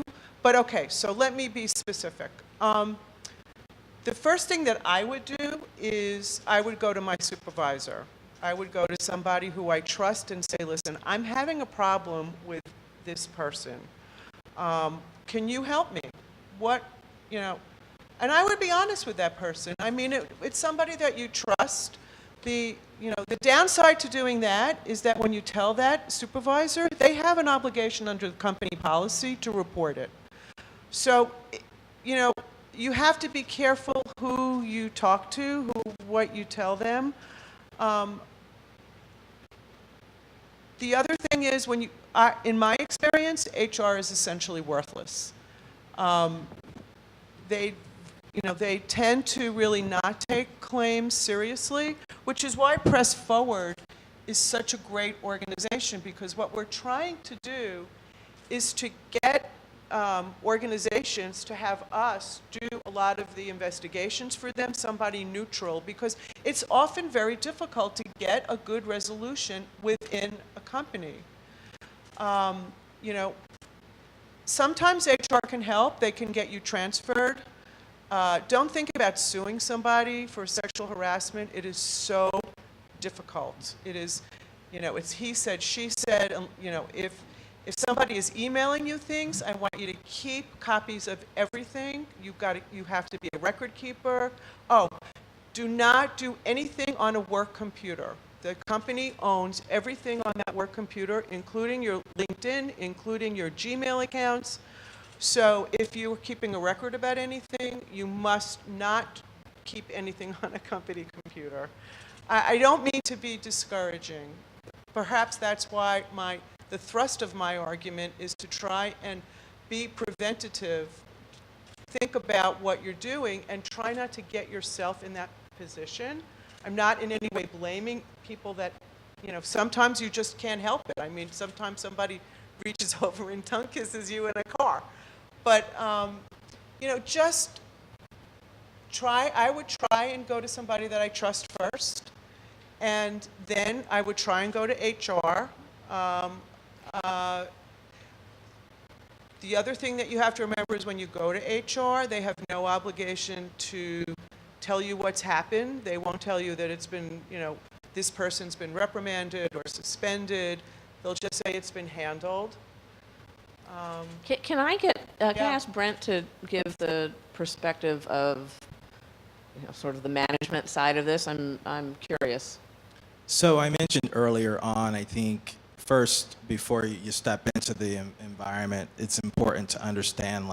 But okay, so let me be specific. The first thing that I would do is I would go to my supervisor. I would go to somebody who I trust and say, listen, I'm having a problem with this person. Can you help me? And I would be honest with that person. I mean, it's somebody that you trust. The downside to doing that is that when you tell that supervisor, they have an obligation under the company policy to report it. So, you have to be careful who you talk to, what you tell them. The other thing is, in my experience, HR is essentially worthless. They tend to really not take claims seriously, which is why Press Forward is such a great organization, because what we're trying to do is to get organizations to have us do a lot of the investigations for them, somebody neutral, because it's often very difficult to get a good resolution within a company. Sometimes HR can help. They can get you transferred. Don't think about suing somebody for sexual harassment. It is so difficult. It is, it's he said, she said. If somebody is emailing you things, I want you to keep copies of everything. You have to be a record keeper. Oh, do not do anything on a work computer. The company owns everything on that work computer, including your LinkedIn, including your Gmail accounts. So if you're keeping a record about anything, you must not keep anything on a company computer. I don't mean to be discouraging. Perhaps that's why the thrust of my argument is to try and be preventative, think about what you're doing, and try not to get yourself in that position. I'm not in any way blaming people that, sometimes you just can't help it. I mean, sometimes somebody reaches over and tongue kisses you in a car. But, just I would try and go to somebody that I trust first, and then I would try and go to HR. The other thing that you have to remember is when you go to HR, they have no obligation to tell you what's happened. They won't tell you that it's been, this person's been reprimanded or suspended. They'll just say it's been handled. Can I ask Brent to give the perspective of, sort of the management side of this? I'm curious. So I mentioned earlier on, I think, first, before you step into the environment, it's important to understand,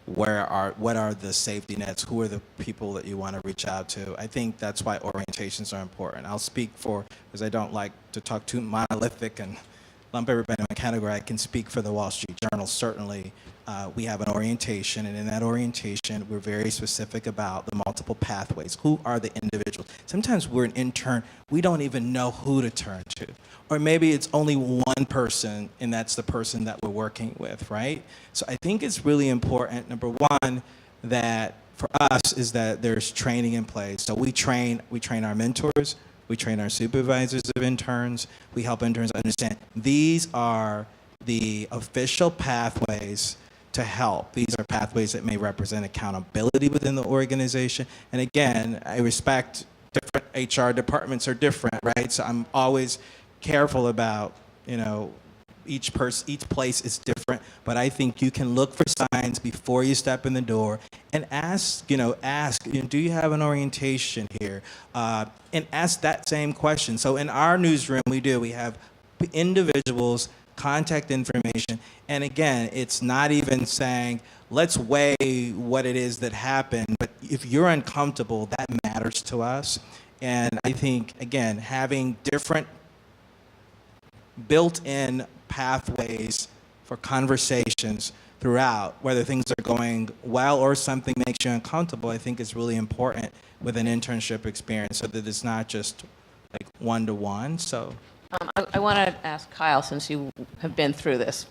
what are the safety nets? Who are the people that you want to reach out to? I think that's why orientations are important. I'll speak because I don't like to talk too monolithic and lump everybody in a category. I can speak for the Wall Street Journal, certainly. We have an orientation, and in that orientation, we're very specific about the multiple pathways. Who are the individuals? Sometimes we're an intern, we don't even know who to turn to. Or maybe it's only one person, and that's the person that we're working with, right? So I think it's really important, number one, that for us is that there's training in place. So we train our mentors, we train our supervisors of interns, we help interns understand these are the official pathways to help. These are pathways that may represent accountability within the organization. And again, I respect different HR departments are different, right? So I'm always careful about, each place is different, but I think you can look for signs before you step in the door and ask, do you have an orientation here? And ask that same question. So in our newsroom, we have individuals, contact information, and again, it's not even saying, let's weigh what it is that happened, but if you're uncomfortable, that matters to us. And I think, again, having different built-in pathways for conversations throughout, whether things are going well or something makes you uncomfortable, I think is really important with an internship experience, so that it's not just like one-to-one. So I want to ask Kyle, since you have been through this.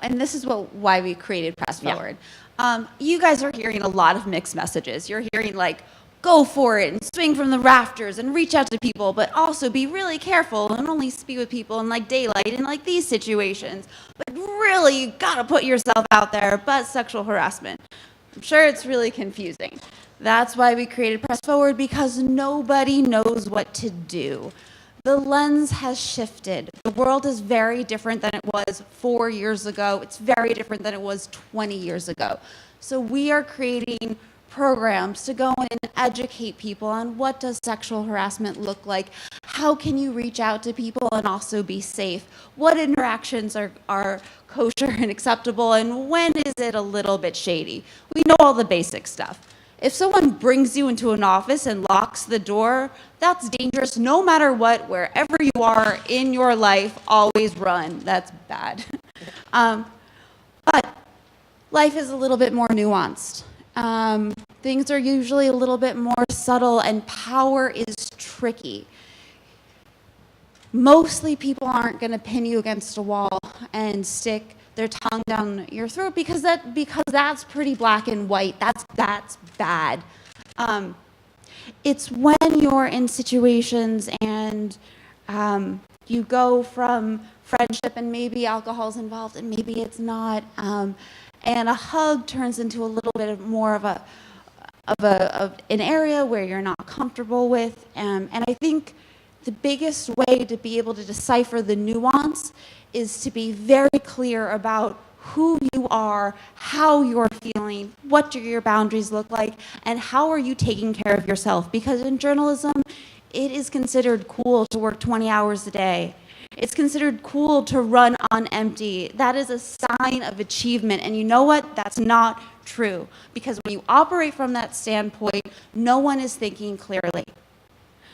And this is why we created Press Yeah. Forward. You guys are hearing a lot of mixed messages. You're hearing like, go for it and swing from the rafters and reach out to people, but also be really careful and only speak with people in like daylight in like these situations. But really, you gotta put yourself out there, but sexual harassment. I'm sure it's really confusing. That's why we created Press Forward, because nobody knows what to do. The lens has shifted. The world is very different than it was 4 years ago. It's very different than it was 20 years ago. So we are creating programs to go in and educate people on what does sexual harassment look like, how can you reach out to people and also be safe, what interactions are kosher and acceptable, and when is it a little bit shady. We know all the basic stuff. If someone brings you into an office and locks the door, that's dangerous no matter what, wherever you are in your life, always run. That's bad. But life is a little bit more nuanced. Things are usually a little bit more subtle, and power is tricky. Mostly people aren't going to pin you against a wall and stick their tongue down your throat because that's pretty black and white. That's bad. It's when you're in situations and you go from friendship and maybe alcohol's involved and maybe it's not, and a hug turns into a little bit more of an area where you're not comfortable with, and I think the biggest way to be able to decipher the nuance is to be very clear about who you are, how you're feeling, what do your boundaries look like, and how are you taking care of yourself. Because in journalism, it is considered cool to work 20 hours a day. It's considered cool to run on empty. That is a sign of achievement. And you know what? That's not true. Because when you operate from that standpoint, no one is thinking clearly.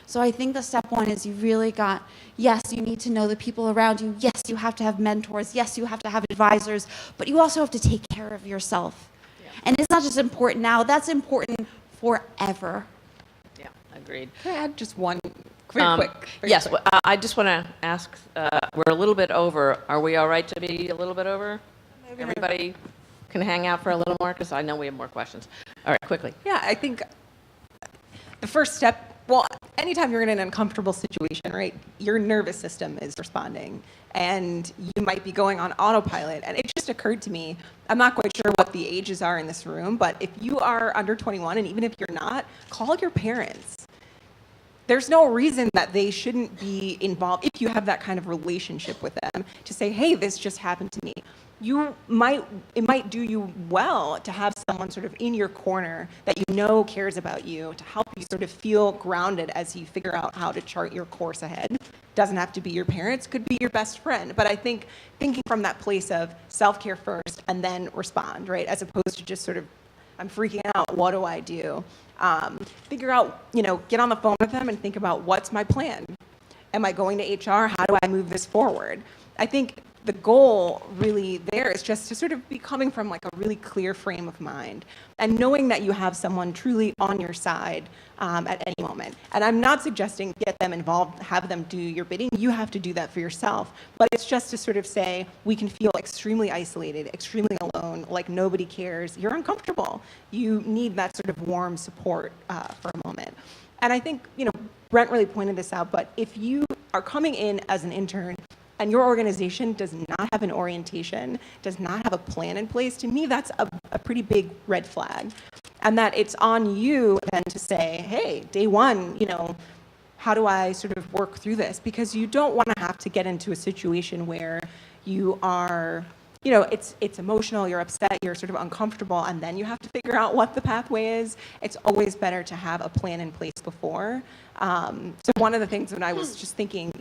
So I think the step one is you really got, yes, you need to know the people around you. Yes, you have to have mentors. Yes, you have to have advisors. But you also have to take care of yourself. Yeah. And it's not just important now. That's important forever. Yeah, agreed. Can I add just one Yes, quick. I just want to ask, we're a little bit over. Are we all right to be a little bit over? Maybe everybody can hang out for a little more, because I know we have more questions. All right, quickly. Yeah, I think the first step, well, anytime you're in an uncomfortable situation, right, your nervous system is responding, and you might be going on autopilot. And it just occurred to me, I'm not quite sure what the ages are in this room, but if you are under 21, and even if you're not, call your parents. There's no reason that they shouldn't be involved if you have that kind of relationship with them, to say, hey, this just happened to me. It might do you well to have someone sort of in your corner that you know cares about you, to help you sort of feel grounded as you figure out how to chart your course ahead. Doesn't have to be your parents, could be your best friend. But I think thinking from that place of self-care first and then respond, right? As opposed to just sort of, I'm freaking out, what do I do? Figure out, get on the phone with them and think about, what's my plan? Am I going to HR? How do I move this forward? I think the goal really there is just to sort of be coming from like a really clear frame of mind and knowing that you have someone truly on your side at any moment. And I'm not suggesting get them involved, have them do your bidding. You have to do that for yourself. But it's just to sort of say, we can feel extremely isolated, extremely alone, like nobody cares. You're uncomfortable. You need that sort of warm support for a moment. And I think, Brent really pointed this out, but if you are coming in as an intern and your organization does not have an orientation, does not have a plan in place, to me, that's a pretty big red flag. And that it's on you then to say, hey, day one, how do I sort of work through this? Because you don't want to have to get into a situation where you are, it's emotional, you're upset, you're sort of uncomfortable, and then you have to figure out what the pathway is. It's always better to have a plan in place before. So one of the things when I was just thinking,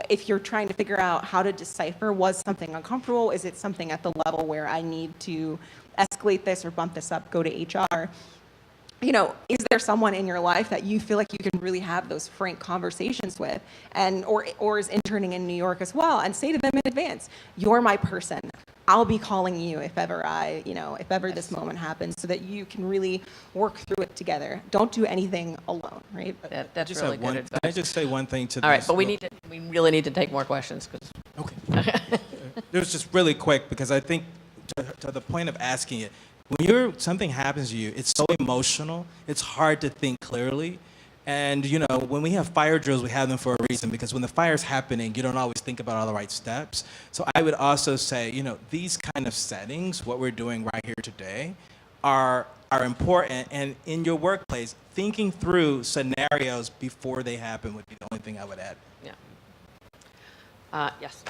if you're trying to figure out how to decipher, was something uncomfortable? Is it something at the level where I need to escalate this or bump this up, go to HR? Is there someone in your life that you feel like you can really have those frank conversations with, or is interning in New York as well, and say to them in advance, you're my person. I'll be calling you if ever this moment happens, so that you can really work through it together. Don't do anything alone, right? That's Just really have good one, advice. can I just say one thing to All right, this? but we really need to take more questions. Okay. It was just really quick, because I think to the point of asking it, when something happens to you, it's so emotional, it's hard to think clearly. And when we have fire drills, we have them for a reason, because when the fire's happening, you don't always think about all the right steps. So I would also say, these kind of settings, what we're doing right here today, are important. And in your workplace, thinking through scenarios before they happen would be the only thing I would add. Yeah. Yes.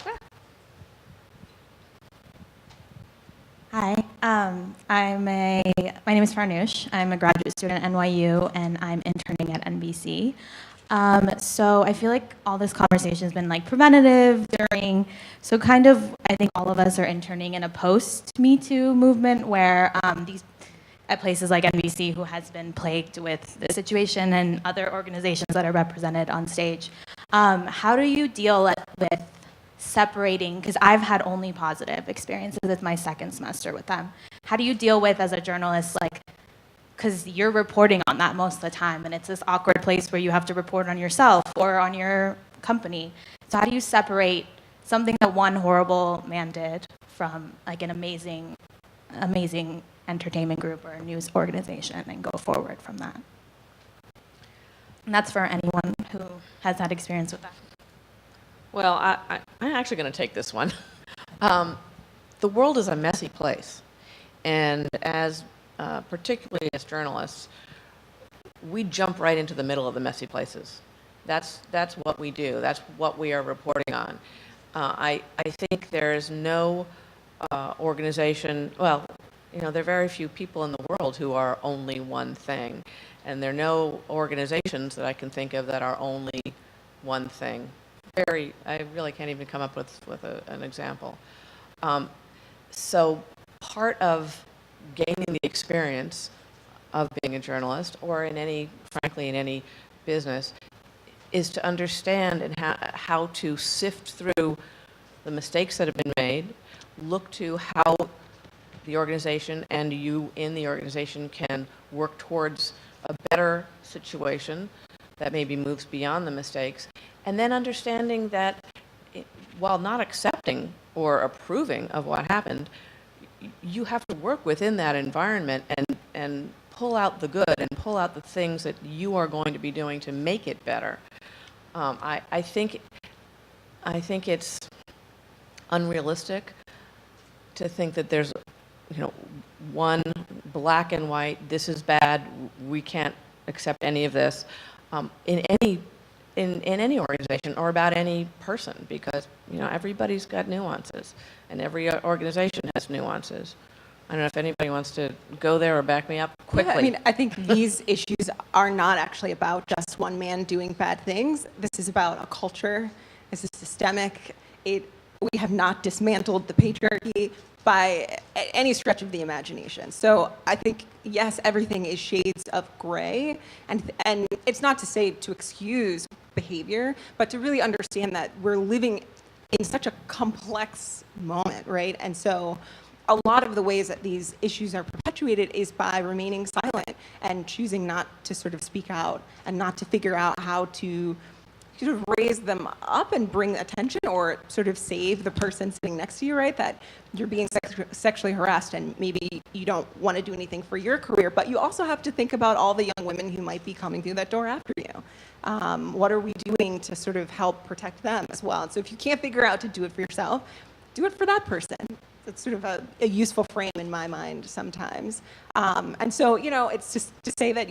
Hi, my name is Farnoosh. I'm a graduate student at NYU, and I'm interning at NBC. So I feel like all this conversation has been like preventative, during, so kind of I think all of us are interning in a post-Me Too movement where at places like NBC, who has been plagued with the situation, and other organizations that are represented on stage. How do you deal with separating, because I've had only positive experiences with my second semester with them. How do you deal with, as a journalist, because you're reporting on that most of the time, and it's this awkward place where you have to report on yourself or on your company. So how do you separate something that one horrible man did from an amazing entertainment group or a news organization and go forward from that? And that's for anyone who has had experience with that. Well, I'm actually going to take this one. The world is a messy place, and particularly as journalists, we jump right into the middle of the messy places. That's what we do. That's what we are reporting on. I think there is no organization. Well, there are very few people in the world who are only one thing, and there are no organizations that I can think of that are only one thing. I really can't even come up with an example. So part of gaining the experience of being a journalist, or frankly in any business, is to understand and how to sift through the mistakes that have been made, look to how the organization and you in the organization can work towards a better situation that maybe moves beyond the mistakes, and then understanding that while not accepting or approving of what happened, you have to work within that environment and pull out the good and pull out the things that you are going to be doing to make it better. I think it's unrealistic to think that there's one black and white, this is bad, we can't accept any of this, in any organization or about any person, because everybody's got nuances, and every organization has nuances. I don't know if anybody wants to go there or back me up quickly. Yeah, I think these issues are not actually about just one man doing bad things. This is about a culture. This is systemic. We have not dismantled the patriarchy by any stretch of the imagination. So I think, yes, everything is shades of gray, and it's not to say to excuse behavior, but to really understand that we're living in such a complex moment, right? And so a lot of the ways that these issues are perpetuated is by remaining silent and choosing not to sort of speak out and not to figure out how to sort of raise them up and bring attention or sort of save the person sitting next to you, right? That you're being sexually harassed and maybe you don't want to do anything for your career, but you also have to think about all the young women who might be coming through that door after you. What are we doing to sort of help protect them as well? And so if you can't figure out to do it for yourself, do it for that person. It's sort of a useful frame in my mind sometimes. And so, you know, it's just to say that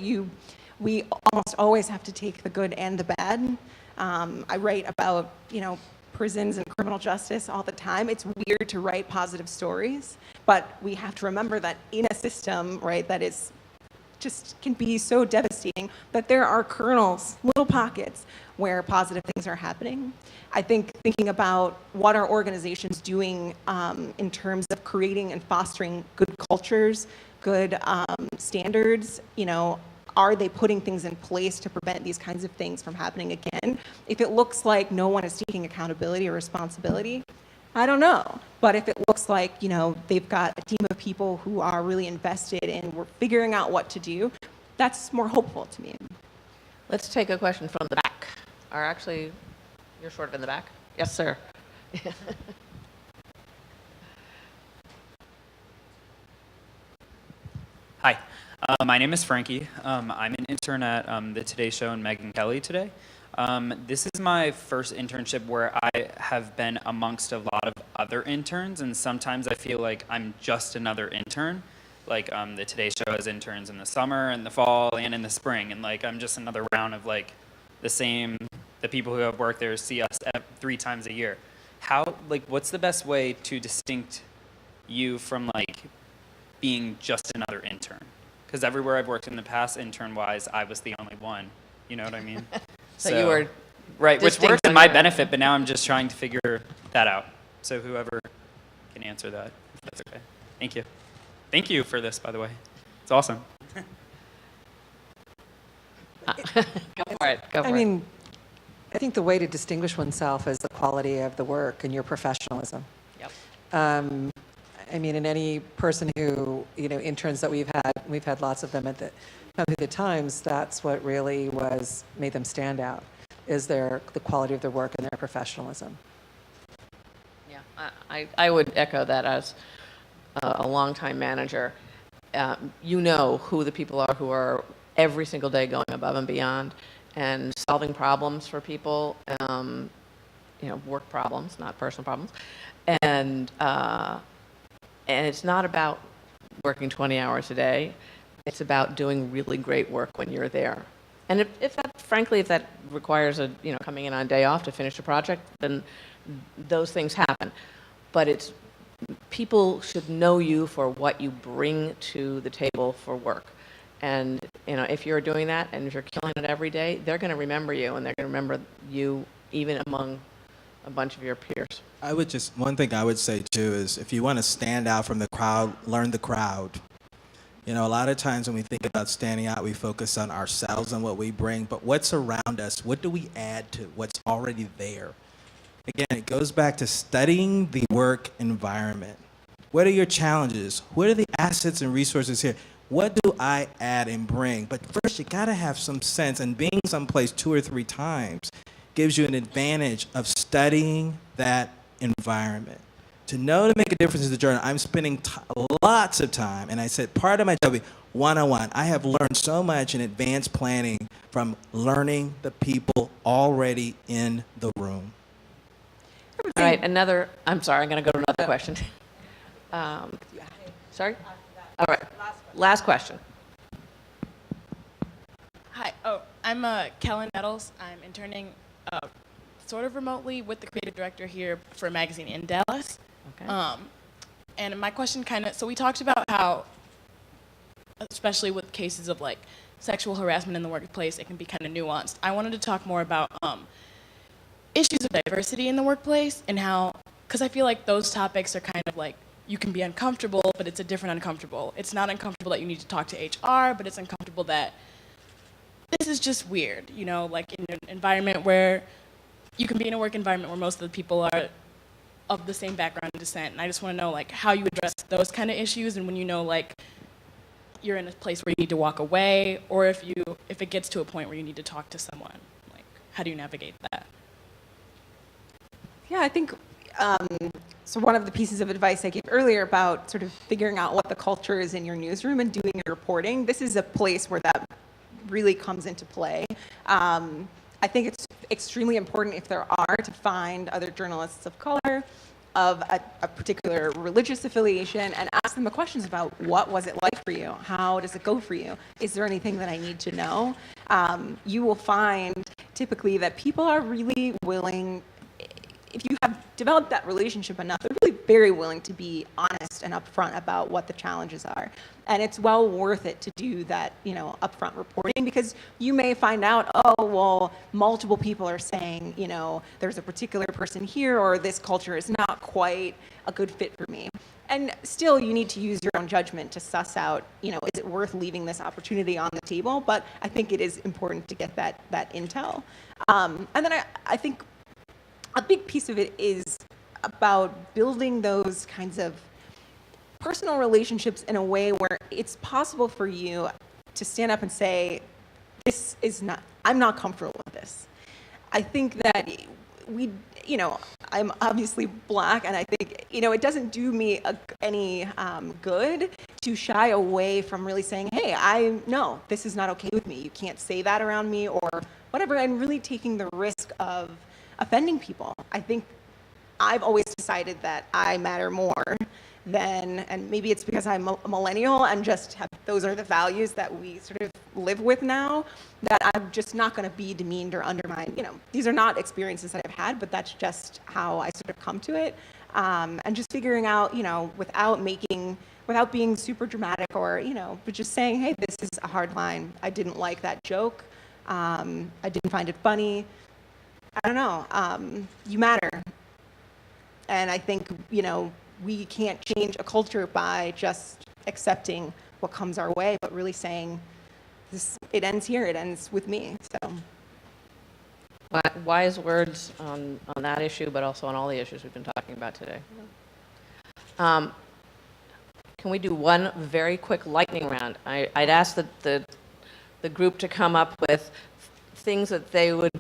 we almost always have to take the good and the bad. I write about, you know, prisons and criminal justice all the time. It's weird to write positive stories, but we have to remember that in a system, right, that is just can be so devastating that there are kernels, little pockets where positive things are happening. I think thinking about what are organizations doing in terms of creating and fostering good cultures, good standards, you know, are they putting things in place to prevent these kinds of things from happening again? If it looks like no one is taking accountability or responsibility, I don't know. But if it looks like, you know, they've got a team of people who are really invested and we're figuring out what to do, that's more hopeful to me. Let's take a question from the back. Or actually, you're sort of in the back. Yes, sir. Hi, my name is Frankie. I'm an intern at the Today Show and Megyn Kelly today. This is my first internship where I have been amongst a lot of other interns, and sometimes I feel like I'm just another intern. Like the Today Show has interns in the summer and the fall and in the spring, and like I'm just another round of like the people who have worked there see us 3 times a year. What's the best way to distinct you from like being just another intern? Because everywhere I've worked in the past, intern-wise, I was the only one. You know what I mean? So you were right, which distinct worked in on my your own. benefit, but now I'm just trying to figure that out. So whoever can answer that, if that's okay. Thank you. Thank you for this, by the way. It's awesome. Go for it. Go for I it. mean, I think the way to distinguish oneself is the quality of the work and your professionalism. Yep. I mean, in any person who, you know, interns that we've had lots of them at the Times, that's what really made them stand out, is the quality of their work and their professionalism. Yeah, I would echo that as a longtime manager. You know who the people are who are every single day going above and beyond and solving problems for people, you know, work problems, not personal problems. And it's not about working 20 hours a day. It's about doing really great work when you're there. And if that requires coming in on a day off to finish a project, then those things happen. But people should know you for what you bring to the table for work. And if you're doing that and if you're killing it every day, they're going to remember you, and they're going to remember you even among a bunch of your peers. One thing I would say too is if you want to stand out from the crowd, learn the crowd. You know, a lot of times when we think about standing out, we focus on ourselves and what we bring, but what's around us? What do we add to what's already there? Again, it goes back to studying the work environment. What are your challenges? What are the assets and resources here? What do I add and bring? But first, you gotta have some sense, and being someplace 2 or 3 times gives you an advantage of studying that environment. To know to make a difference in the journal, I'm spending lots of time, and I said part of my job is one-on-one. I have learned so much in advanced planning from learning the people already in the room. All right, I'm sorry, I'm going to go to another question. Sorry? All right, last question. Hi, I'm Kellen Nettles. I'm interning sort of remotely with the creative director here for a magazine in Dallas. Okay. And my question so we talked about how, especially with cases of like sexual harassment in the workplace, it can be kind of nuanced. I wanted to talk more about issues of diversity in the workplace and how, because I feel like those topics are kind of like, you can be uncomfortable, but it's a different uncomfortable. It's not uncomfortable that you need to talk to HR, but it's uncomfortable that this is just weird, like in an environment where you can be in a work environment where most of the people are of the same background and descent. And I just want to know like how you address those kind of issues, and when you know like you're in a place where you need to walk away, or if it gets to a point where you need to talk to someone, like how do you navigate that? Yeah, I think, so one of the pieces of advice I gave earlier about sort of figuring out what the culture is in your newsroom and doing your reporting, this is a place where that really comes into play. I think it's extremely important, if there are, to find other journalists of color, of a particular religious affiliation, and ask them the questions about what was it like for you? How does it go for you? Is there anything that I need to know? You will find typically that people are really willing, if you have developed that relationship enough, they're really very willing to be honest and upfront about what the challenges are. And it's well worth it to do that, upfront reporting, because you may find out, oh, well, multiple people are saying, there's a particular person here, or this culture is not quite a good fit for me. And still, you need to use your own judgment to suss out, is it worth leaving this opportunity on the table? But I think it is important to get that intel. And then I think a big piece of it is about building those kinds of personal relationships in a way where it's possible for you to stand up and say, I'm not comfortable with this. I think that I'm obviously Black, and I think, it doesn't do me any good to shy away from really saying, hey, no, this is not okay with me. You can't say that around me, or whatever. I'm really taking the risk of offending people. I think I've always decided that I matter more than, and maybe it's because I'm a millennial and just those are the values that we sort of live with now, that I'm just not going to be demeaned or undermined. These are not experiences that I've had, but that's just how I sort of come to it. And just figuring out, without being super dramatic or, but just saying, hey, this is a hard line. I didn't like that joke. I didn't find it funny. I don't know, you matter. And I think, we can't change a culture by just accepting what comes our way, but really saying, it ends here, it ends with me, so. Wise words on that issue, but also on all the issues we've been talking about today. Can we do one very quick lightning round? I'd ask the group to come up with things that they would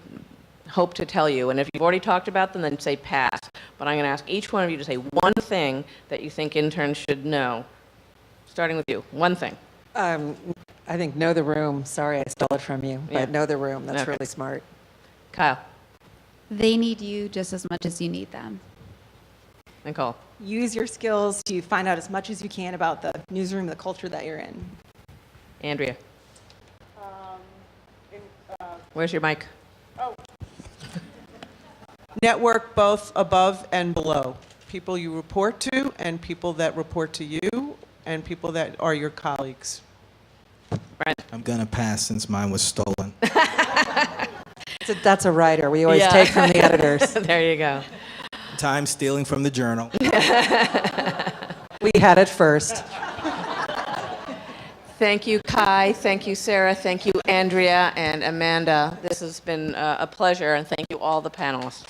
hope to tell you, and if you've already talked about them, then say pass. But I'm going to ask each one of you to say one thing that you think interns should know. Starting with you, one thing. I think know the room. Sorry, I stole it from you, but Yeah. know the room. That's Okay. really smart. Kyle. They need you just as much as you need them. Nicole. Use your skills to find out as much as you can about the newsroom, the culture that you're in. Andrea. Where's your mic? Network both above and below. People you report to and people that report to you and people that are your colleagues. Brent. I'm going to pass since mine was stolen. That's a writer. We always take from the editors. There you go. Time stealing from the journal. We had it first. Thank you, Kai. Thank you, Sarah. Thank you, Andrea and Amanda. This has been a pleasure, and thank you all the panelists.